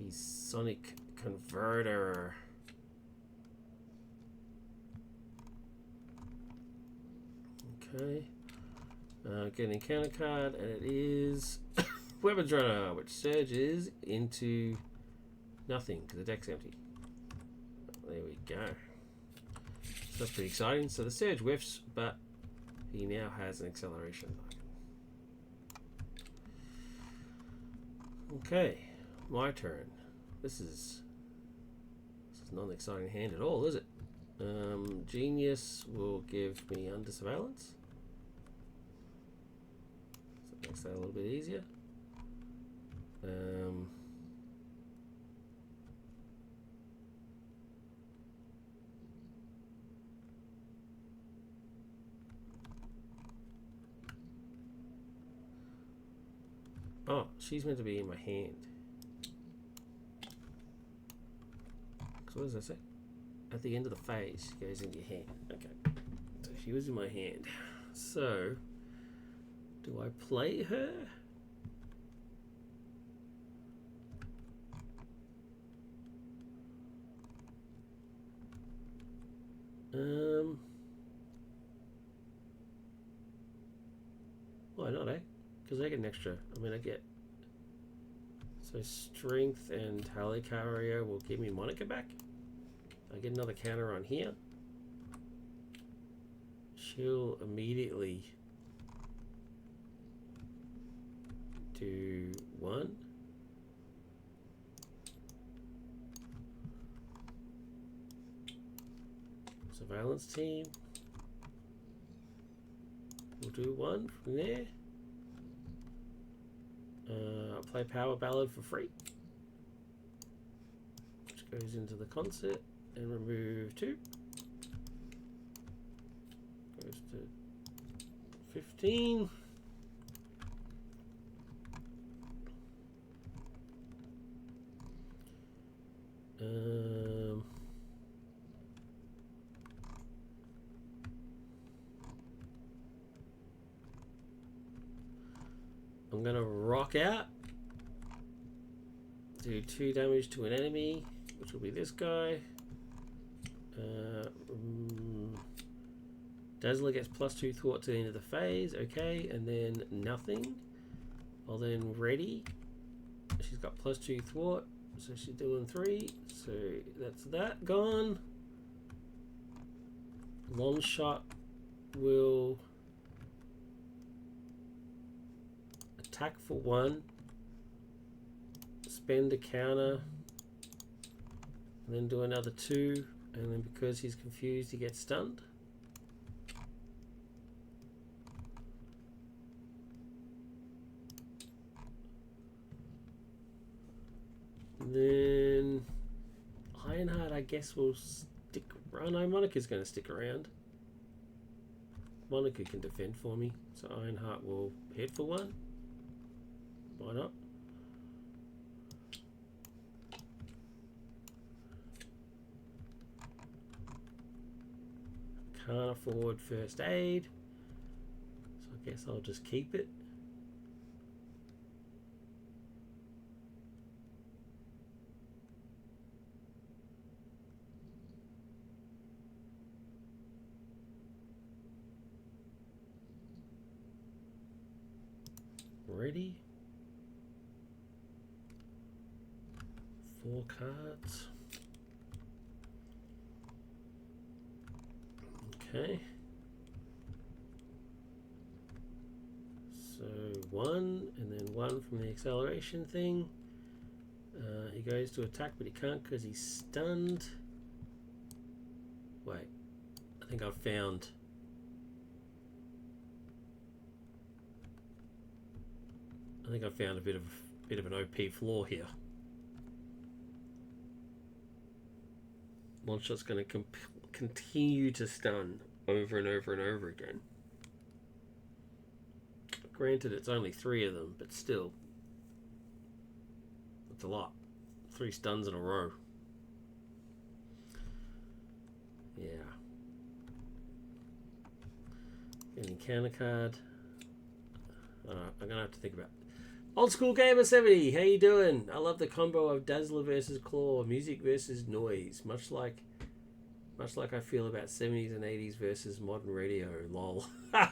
his Sonic Converter. Okay. Get an encounter card, and it is Weapons Runner, which surges into nothing because the deck's empty. There we go. So that's pretty exciting. So the surge whiffs, but he now has an acceleration icon. Okay, my turn. This is not an exciting hand at all, is it? Genius will give me under surveillance. So it makes that a little bit easier. Oh, she's meant to be in my hand. So what does that say? At the end of the phase, she goes into your hand. Okay. So she was in my hand. So, do I play her? Why not, eh? Because I get an extra. I mean, I get. So, Strength and Helicarrier will give me Monica back. I get another counter on here. She'll immediately do 1. Surveillance Team. We'll do 1 from there. Play Power Ballad for free, which goes into the concert, and remove 2. Goes to 15. I'm going to rock out, do 2 damage to an enemy, which will be this guy. Dazzler gets +2 thwart to the end of the phase, okay, and then nothing. I'll then ready. She's got +2 thwart, so she's doing 3, so that's that gone. Longshot will attack for 1, spend a counter, and then do another 2, and then because he's confused, he gets stunned. Then Ironheart Ironheart, I guess, will stick around. No, Monica's going to stick around. Monica can defend for me, so Ironheart will head for one. Why not? Can't afford first aid, so I guess I'll just keep it. Ready? 4 cards. Okay. So 1, and then 1 from the acceleration thing. He goes to attack, but he can't because he's stunned. Wait, I think I've found... a bit of an OP flaw here. Monshot's going to continue to stun over and over and over again. Granted, it's only 3 of them, but still, it's a lot. 3 stuns in a row. Yeah. An encounter card. I'm gonna have to think about it. Old School Gamer 70, how you doing? I love the combo of Dazzler versus Claw, music versus noise, much like I feel about 70s and 80s versus modern radio. Lol. I'm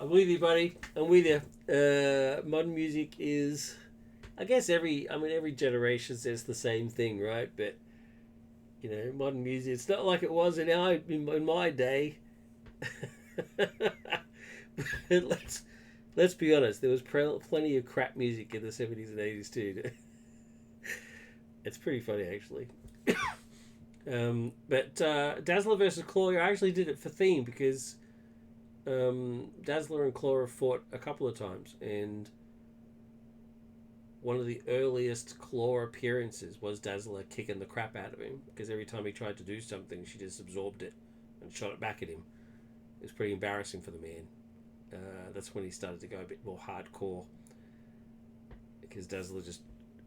with you, buddy. I'm with you. Modern music is, I guess every generation says the same thing, right? But you know, modern music, it's not like it was in my day. Let's be honest, there was plenty of crap music in the 70s and 80s too. It's pretty funny, actually. But Dazzler versus Claw, I actually did it for theme because Dazzler and Claw have fought a couple of times, and one of the earliest Claw appearances was Dazzler kicking the crap out of him, because every time he tried to do something, she just absorbed it and shot it back at him. It was pretty embarrassing for the man. That's when he started to go a bit more hardcore, because Dazzler just,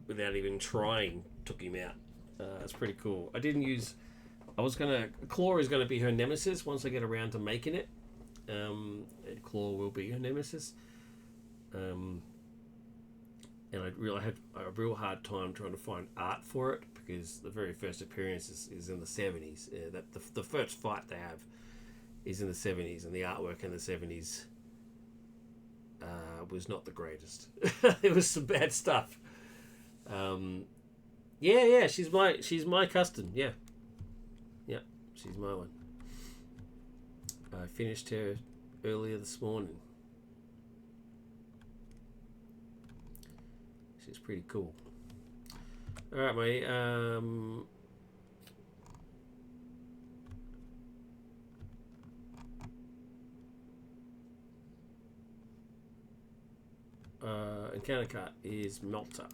without even trying, took him out. It's pretty cool. Claw is gonna be her nemesis once I get around to making it. Claw will be her nemesis. And I had a real hard time trying to find art for it, because the very first appearance is in the 70s. The first fight they have is in the 70s, and the artwork in the 70s was not the greatest. It was some bad stuff. Yeah, she's my custom. Yeah, she's my one. I finished her earlier this morning. She's pretty cool. All right, mate. Encounter card is Melter.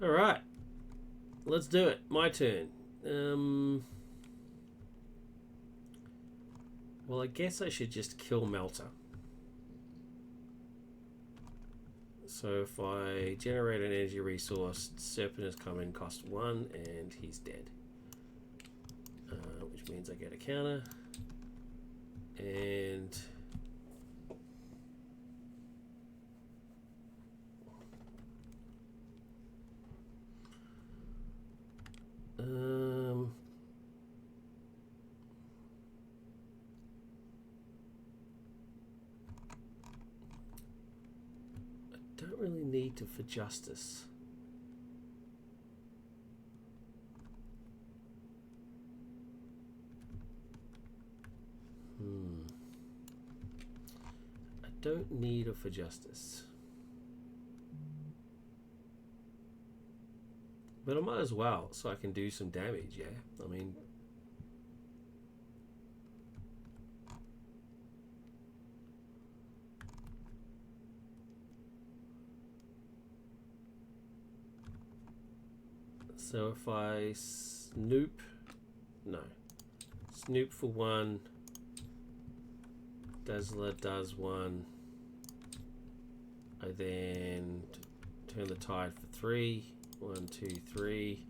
All right, let's do it. My turn. Well, I guess I should just kill Melter. So if I generate an energy resource, Serpent has come in, cost 1, and he's dead. Which means I get a counter. And I don't really need to for justice. I don't need her for justice. But I might as well, so I can do some damage, yeah? I mean... So if I snoop, no, snoop for 1, Dazzler does 1. I then turn the tide for 3. 1, 2, 3.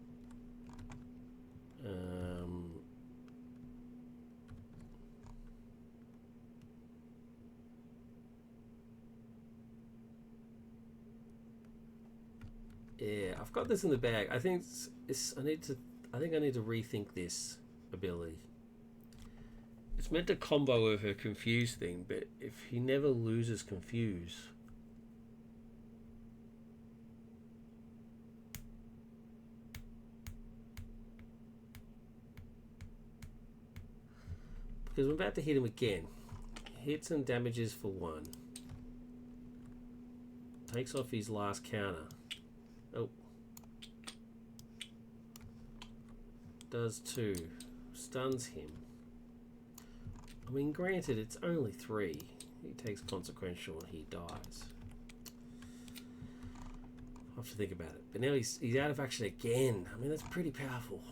Yeah, I've got this in the bag. I think I need to rethink this ability. It's meant to combo with her confuse thing, but if he never loses confuse, because I'm about to hit him again. Hits and damages for 1. Takes off his last counter. Oh. Does 2. Stuns him. I mean, granted, it's only 3. He takes consequential and he dies. I'll have to think about it. But now he's out of action again. I mean, that's pretty powerful.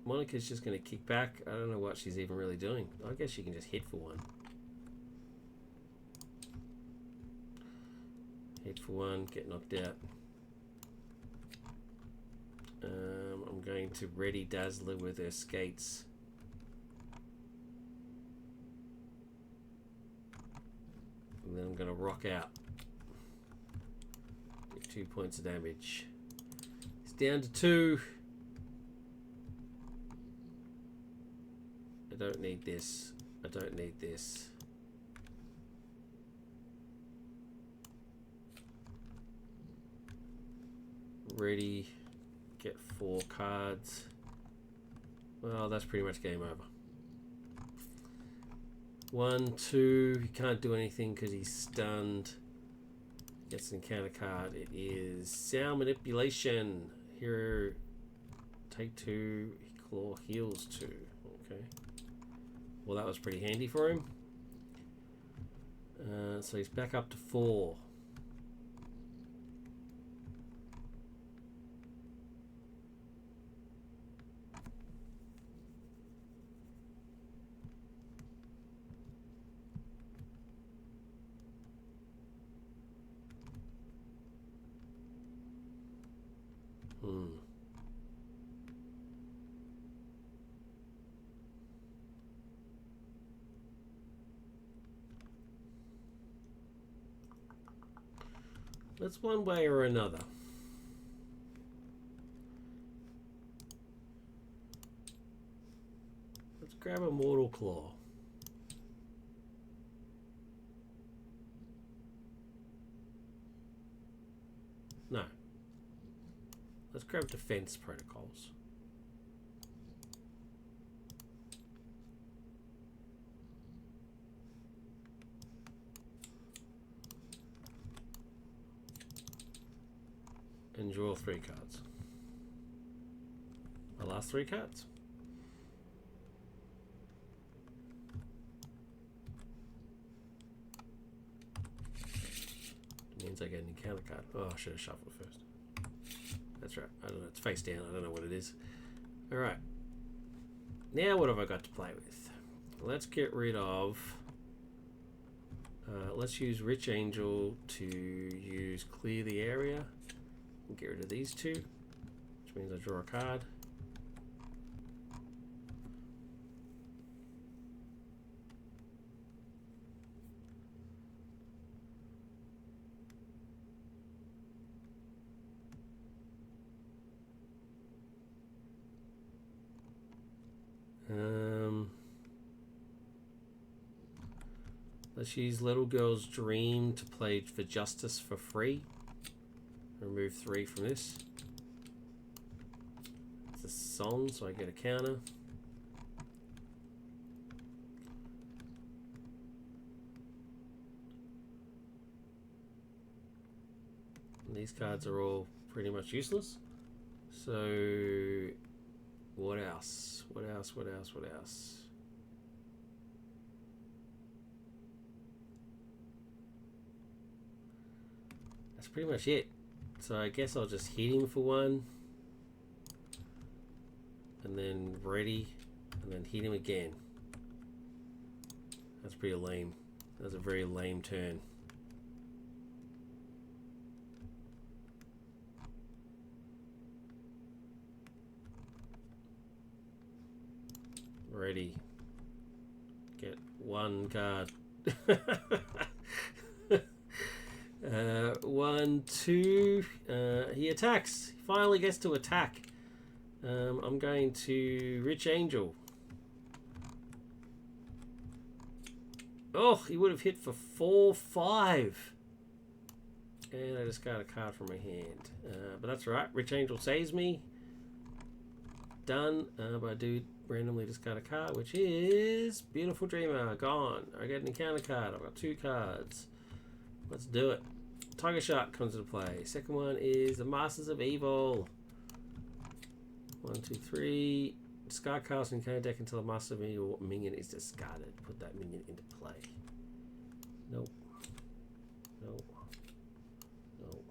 Monica's just going to kick back. I don't know what she's even really doing. I guess she can just hit for 1. Hit for 1, get knocked out. I'm going to ready Dazzler with her skates. And then I'm going to rock out. Get 2 points of damage. It's down to 2. I don't need this. I don't need this. Ready. Get 4 cards. Well, that's pretty much game over. 1, 2. He can't do anything because he's stunned. Gets an encounter card. It is sound manipulation. Hero take 2. Claw heals 2. Okay. Well, that was pretty handy for him. So he's back up to 4. That's one way or another. Let's grab a Mortal Claw. No. Let's grab Defense Protocols. And draw 3 cards. My last 3 cards. It means I get an encounter card. Oh, I should have shuffled first. That's right. I don't know. It's face down. I don't know what it is. Alright. Now what have I got to play with? Let's get rid of... let's use Rich Angel to use Clear the Area. Get rid of these 2, which means I draw a card. Let's use Little Girl's Dream to play for Justice for free. Remove 3 from this. It's a song, so I get a counter. And these cards are all pretty much useless. So, what else? What else? What else? What else? That's pretty much it. So I guess I'll just hit him for 1. and then ready, and then hit him again. That's pretty lame. That's a very lame turn. Ready. Get one card. 1, 2. He attacks. He finally gets to attack. I'm going to Rich Angel. Oh, he would have hit for 4, 5. And I just got a card from my hand. But that's right. Rich Angel saves me. Done. But I do randomly discard a card, which is Beautiful Dreamer. Gone. I get an encounter card. I've got 2 cards. Let's do it. Tiger Shark comes into play. Second one is the Masters of Evil. 1, 2, 3. Discard cards and encounter deck until the Master of Evil minion is discarded. Put that minion into play. Nope. Nope. Nope.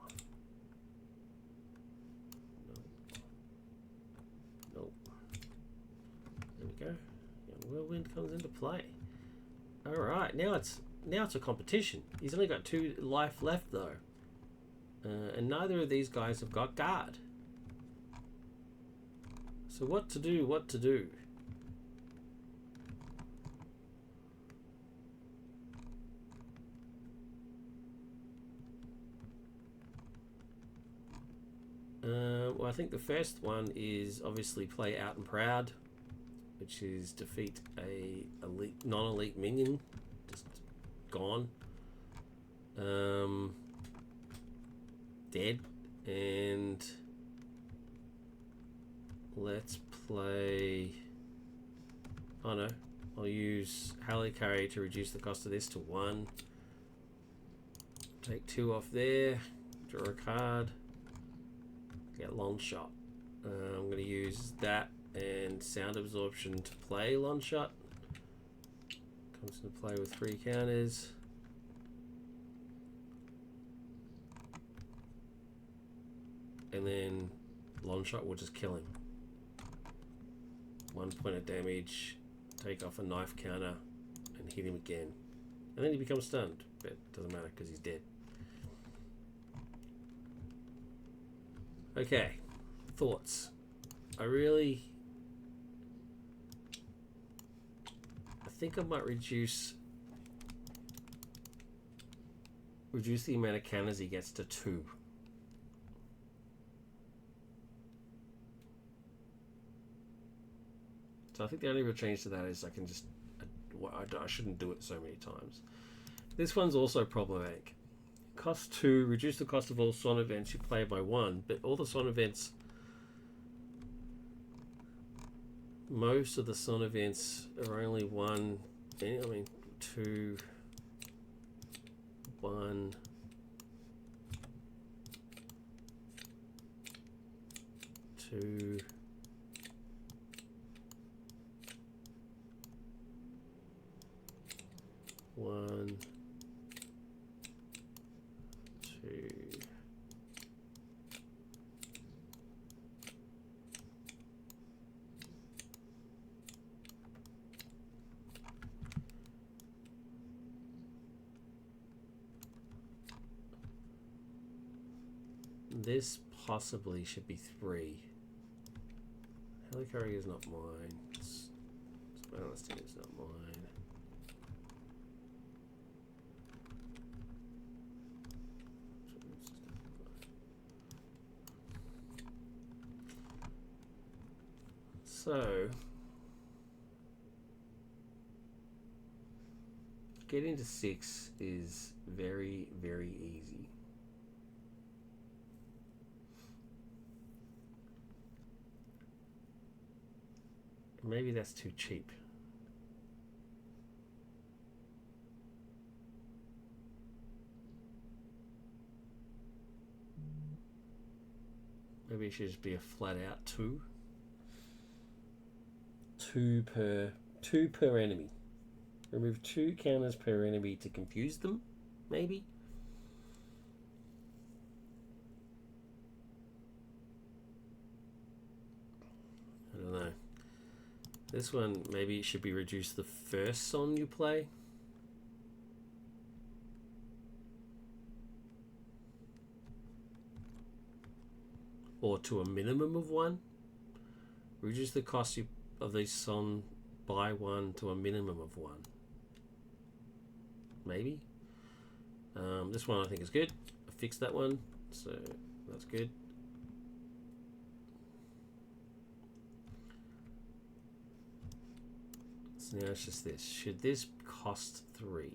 Nope. Nope. There we go. And Whirlwind comes into play. Alright, now it's a competition. He's only got 2 life left though. And neither of these guys have got guard. So what to do, what to do? Well, I think the first one is obviously play Out and Proud, which is defeat a non-elite minion. Just gone. Dead. And let's play... Oh no. I'll use Helicarrier to reduce the cost of this to 1. Take 2 off there. Draw a card. Get Long Shot. I'm going to use that and Sound Absorption to play Long Shot. Comes into play with 3 counters. And then Long Shot will just kill him. 1 point of damage, take off a knife counter, and hit him again. And then he becomes stunned, but it doesn't matter because he's dead. Okay, thoughts. I think I might reduce the amount of counters he gets to 2. So I think the only real change to that is I can just... I shouldn't do it so many times. This one's also problematic. Cost 2, reduce the cost of all Son events you play by 1, but all the Son events... Most of the Son events are only 1... I mean, 2... 1... 2... 1, 2. This possibly should be 3. Helicarrier is not mine. Balancing is not mine. So, getting to 6 is very, very easy. Maybe that's too cheap. Maybe it should just be a flat out 2. 2 per enemy. Remove 2 counters per enemy to confuse them, maybe? I don't know. This one, maybe it should be reduced the first song you play. Or to a minimum of one. Reduce the cost of these songs by one to a minimum of one. Maybe. This one I think is good. I fixed that one, so that's good. So now it's just this. Should this cost 3?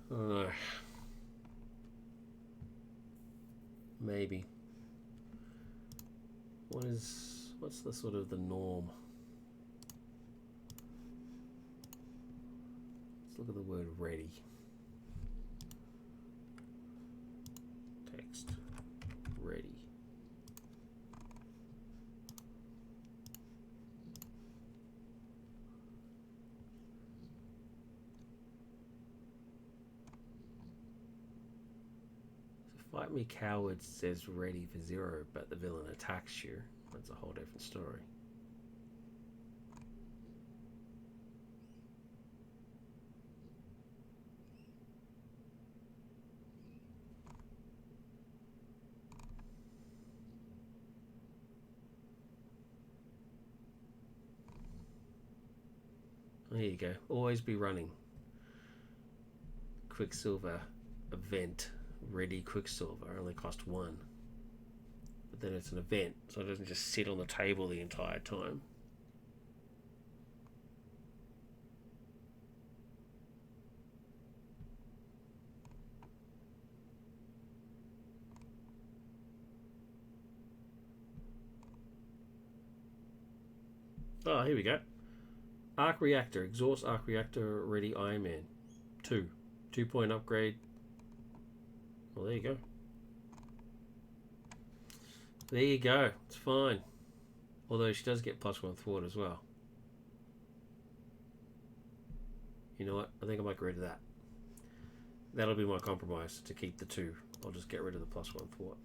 I don't know. Maybe. What's the sort of the norm? Let's look at the word ready. Text. Ready. Fight Me Coward says ready for 0, but the villain attacks you. That's a whole different story. There you go. Always be running. Quicksilver event. Ready Quicksilver only cost 1, but then it's an event, so it doesn't just sit on the table the entire time. Oh, here we go. Arc Reactor, exhaust Arc Reactor, ready Iron Man. 2-point upgrade. Well, there you go. There you go. It's fine. Although she does get +1 thwart as well. You know what? I think I might get rid of that. That'll be my compromise to keep the 2. I'll just get rid of the +1 thwart.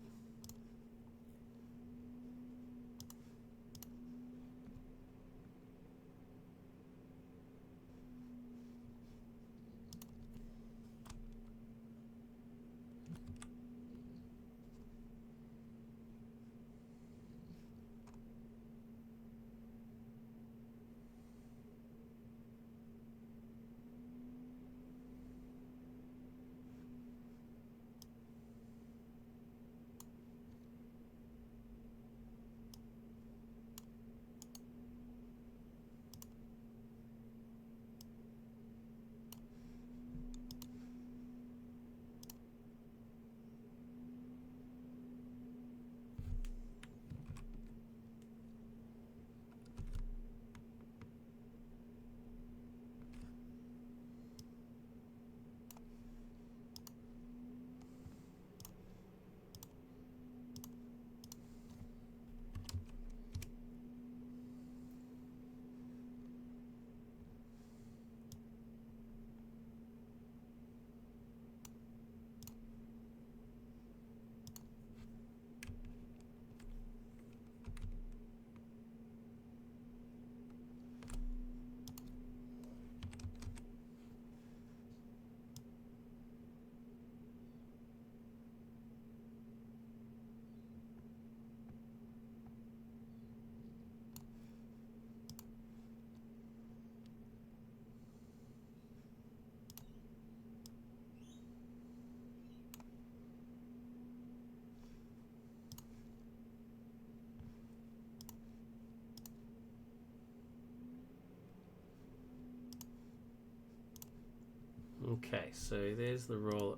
Okay, so there's the roller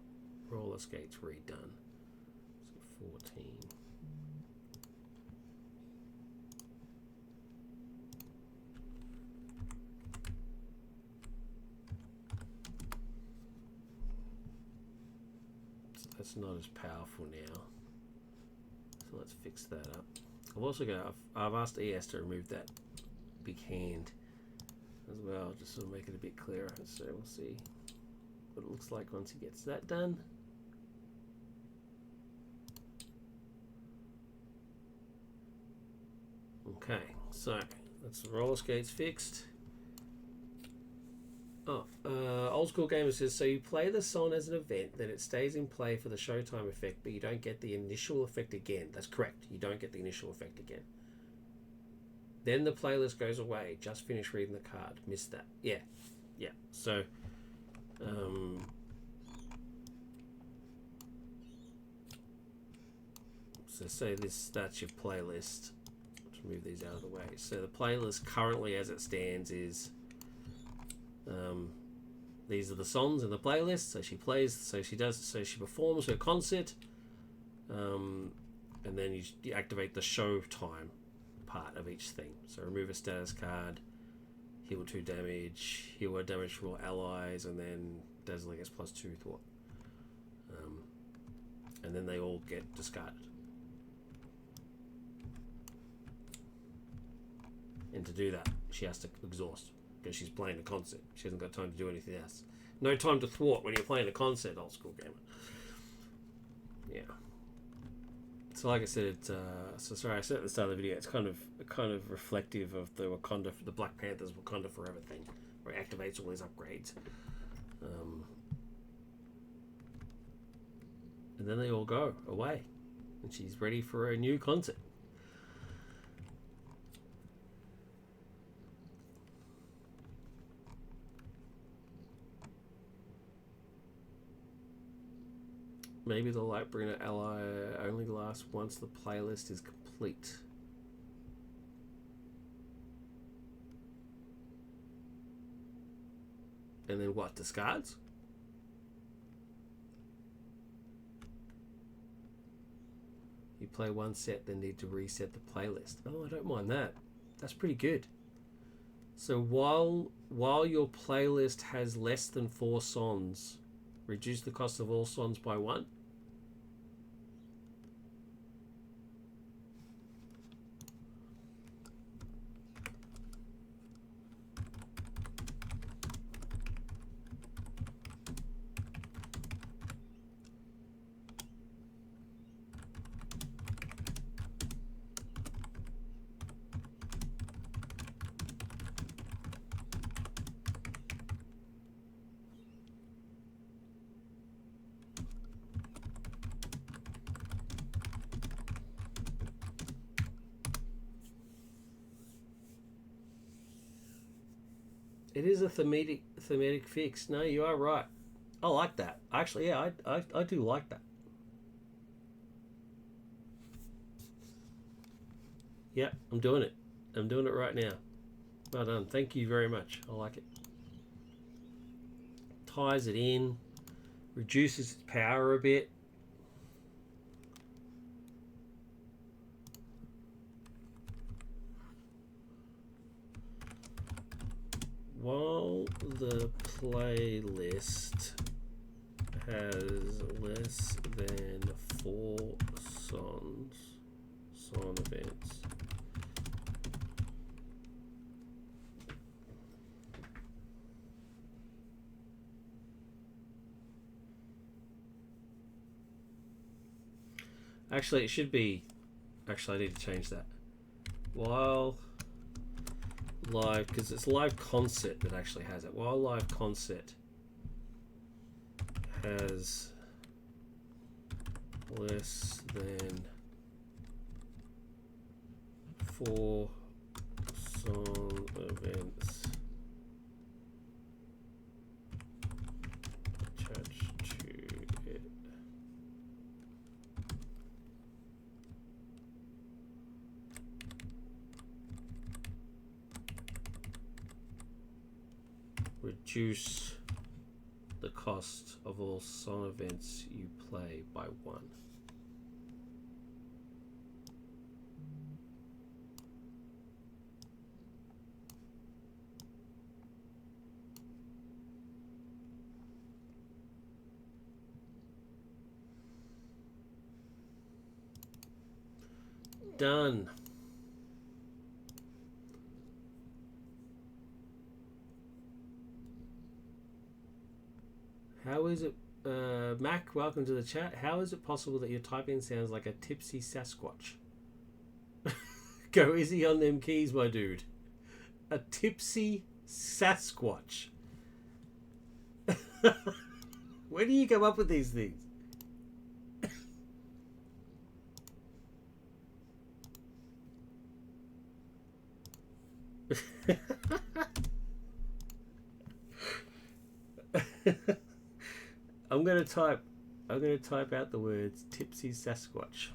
skates redone. So 14. So that's not as powerful now. So let's fix that up. I've also got. I've asked ES to remove that big hand. as well, just to make it a bit clearer. So we'll see what it looks like once he gets that done. Okay, so that's the roller skates fixed. Oh, old school gamer says, so you play the song as an event, then it stays in play for the showtime effect, but you don't get the initial effect again. That's correct. You don't get the initial effect again. Then the playlist goes away. Just finished reading the card. Missed that. Yeah. Yeah. So, so say that's your playlist. Let's move these out of the way. So the playlist currently as it stands is, these are the songs in the playlist. So she plays, so she performs her concert, and then you activate the showtime part of each thing. So remove a status card, heal 2 damage, heal 1 damage for all allies, and then Dazzler gets +2 thought. And then they all get discarded. And to do that, she has to exhaust, because she's playing a concert. She hasn't got time to do anything else. No time to thwart when you're playing a concert, old school gamer. Yeah. So like I said, it's so sorry I said at the start of the video, it's kind of reflective of the Wakanda, the Black Panther's Wakanda Forever thing, where it activates all these upgrades. And then they all go away, and she's ready for a new concert. Maybe the Lightbringer ally only lasts once the playlist is complete. And then what? Discards? You play one set, then need to reset the playlist. Oh, I don't mind that. That's pretty good. So while your playlist has less than 4 songs, reduce the cost of all songs by 1. It is a thematic fix. No, you are right. I like that. Actually, yeah, I do like that. Yeah, I'm doing it. I'm doing it right now. Well done. Thank you very much. I like it. Ties it in, reduces its power a bit. While the playlist has less than 4 song events, actually it should be, actually I need to change that. While live, because it's live concert that actually has it. While live concert has less than 4 song events attached to it, reduce the cost of all song events you play by 1. Done. How is it, Mac? Welcome to the chat. How is it possible that your typing sounds like a tipsy Sasquatch? Go easy on them keys, my dude. A tipsy Sasquatch. Where do you come up with these things? I'm gonna type out the words tipsy Sasquatch.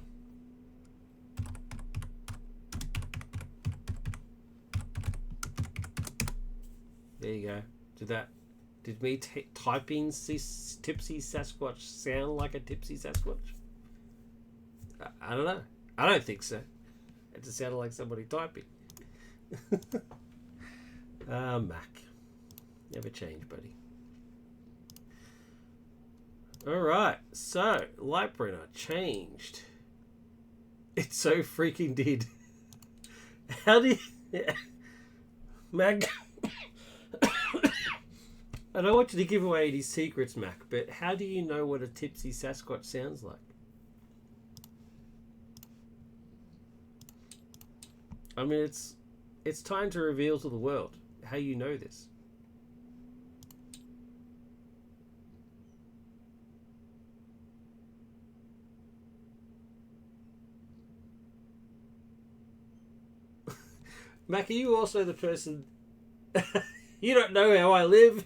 There you go. Did me typing tipsy Sasquatch sound like a tipsy Sasquatch? I don't know. I don't think so. It just sounded like somebody typing. Mac. Never change, buddy. Alright, so Lightbringer changed. It so freaking did. How do you... Mac... I don't want you to give away any secrets, Mac, but how do you know what a tipsy Sasquatch sounds like? I mean, it's time to reveal to the world how you know this. Mac, are you also the person... You don't know how I live?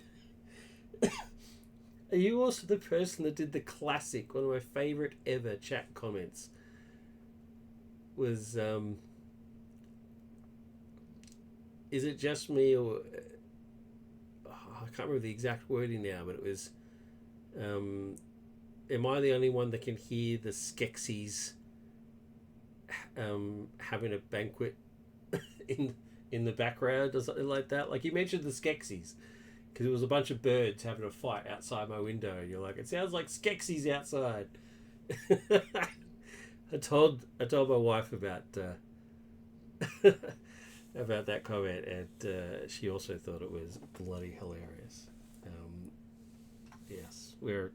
Are you also the person that did the classic, one of my favourite ever chat comments? Was, is it just me or... I can't remember the exact wording now, but it was... am I the only one that can hear the Skeksis having a banquet in the background or something like that? Like, you mentioned the Skeksis because it was a bunch of birds having a fight outside my window, and you're like, it sounds like Skeksis outside. I told my wife about about that comment, and she also thought it was bloody hilarious. Yes, we're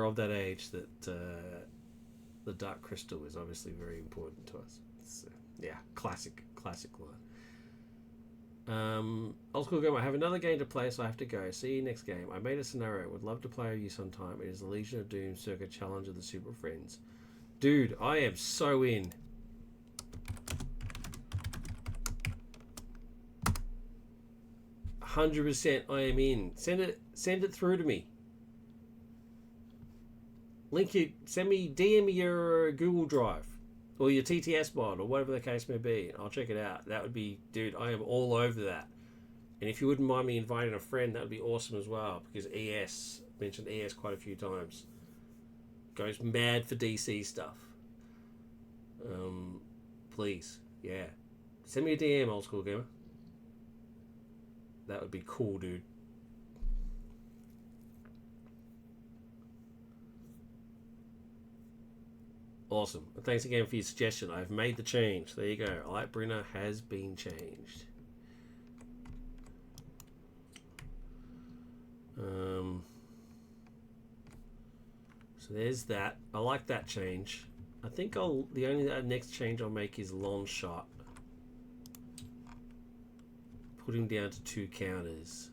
of that age that the Dark Crystal is obviously very important to us. It's, yeah, classic line. Old School Gamer, I have another game to play, so I have to go. See you next game. I made a scenario. Would love to play with you sometime. It is the Legion of Doom circa Challenge of the Super Friends. Dude, I am so in. %, I am in. Send it through to me. Send me, DM me your Google Drive or your TTS mod or whatever the case may be. I'll check it out. That would be, dude, I am all over that. And if you wouldn't mind me inviting a friend, that would be awesome as well, because ES, mentioned ES quite a few times, goes mad for DC stuff. Please, yeah. Send me a DM, Old School Gamer. That would be cool, dude. Awesome. And thanks again for your suggestion. I've made the change. There you go. Lightbringer has been changed. So there's that. I like that change. I think the only next change I'll make is long shot. Put him down to 2 counters.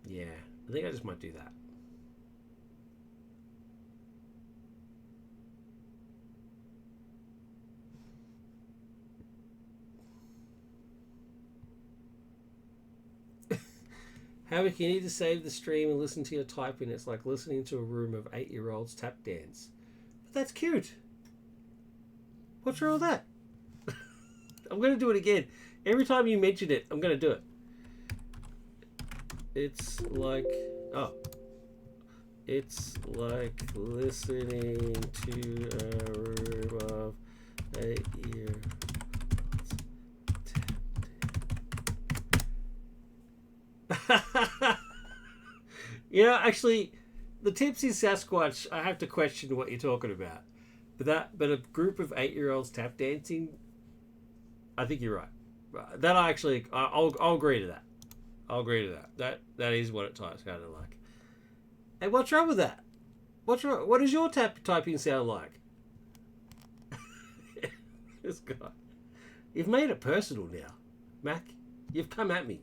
Yeah, I think I just might do that. Havoc, you need to save the stream and listen to your typing. It's like listening to a room of 8-year-olds tap dance. But that's cute. What's wrong with that? I'm going to do it again. Every time you mention it, I'm going to do it. It's like... Oh. It's like listening to a room of 8-year-olds. You know, actually, The Tipsy Sasquatch, I have to question what you're talking about. But a group of 8-year-olds tap dancing, I think you're right. That I'll agree to that. I'll agree to that. That is what it types kind of like. Hey, what's wrong with that? What's wrong? What does your typing sound like? This guy. You've made it personal now, Mac. You've come at me.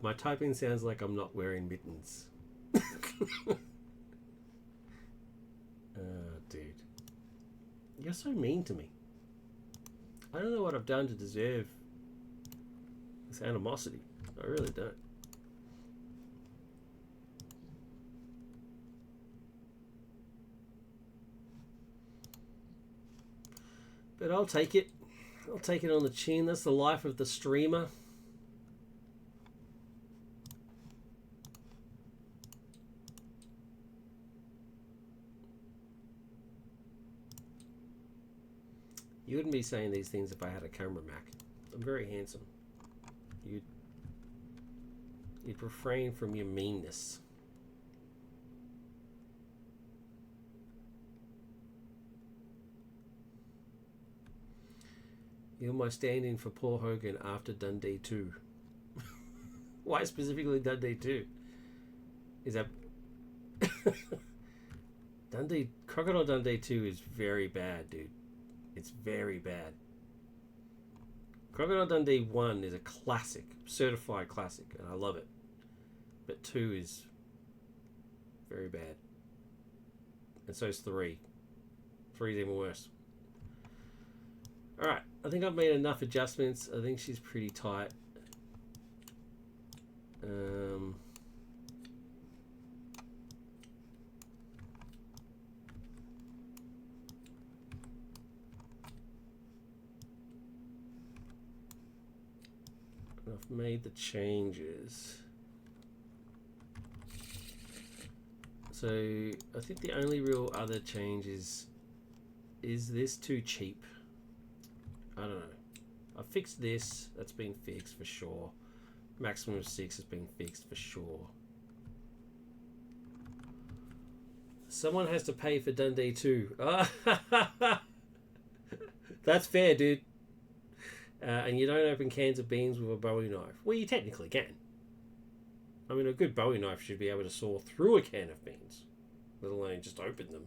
My typing sounds like I'm not wearing mittens. Dude. You're so mean to me. I don't know what I've done to deserve this animosity. I really don't. But I'll take it. I'll take it on the chin. That's the life of the streamer. You wouldn't be saying these things if I had a camera, Mac. I'm very handsome. You'd refrain from your meanness. You're my stand-in for Paul Hogan after Dundee 2. Why specifically Dundee 2? Is that... Crocodile Dundee 2 is very bad, dude. It's very bad. Crocodile Dundee 1 is a classic, certified classic, and I love it. But 2 is very bad. And so is 3. 3 is even worse. Alright, I think I've made enough adjustments. I think she's pretty tight. I've made the changes. So I think the only real other change is this too cheap? I don't know. I fixed this. That's been fixed for sure. Maximum of 6 has been fixed for sure. Someone has to pay for Dundee 2. That's fair, dude. And you don't open cans of beans with a Bowie knife. Well, you technically can. I mean, a good Bowie knife should be able to saw through a can of beans, let alone just open them.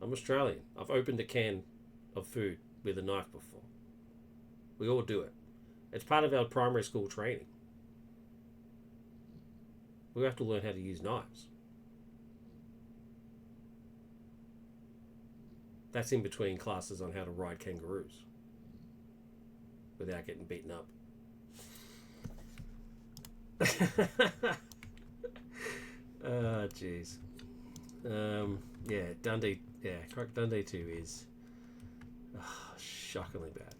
I'm Australian. I've opened a can of food with a knife before. We all do it. It's part of our primary school training. We have to learn how to use knives. That's in between classes on how to ride kangaroos without getting beaten up. Oh, jeez. Yeah, Dundee 2 is shockingly bad.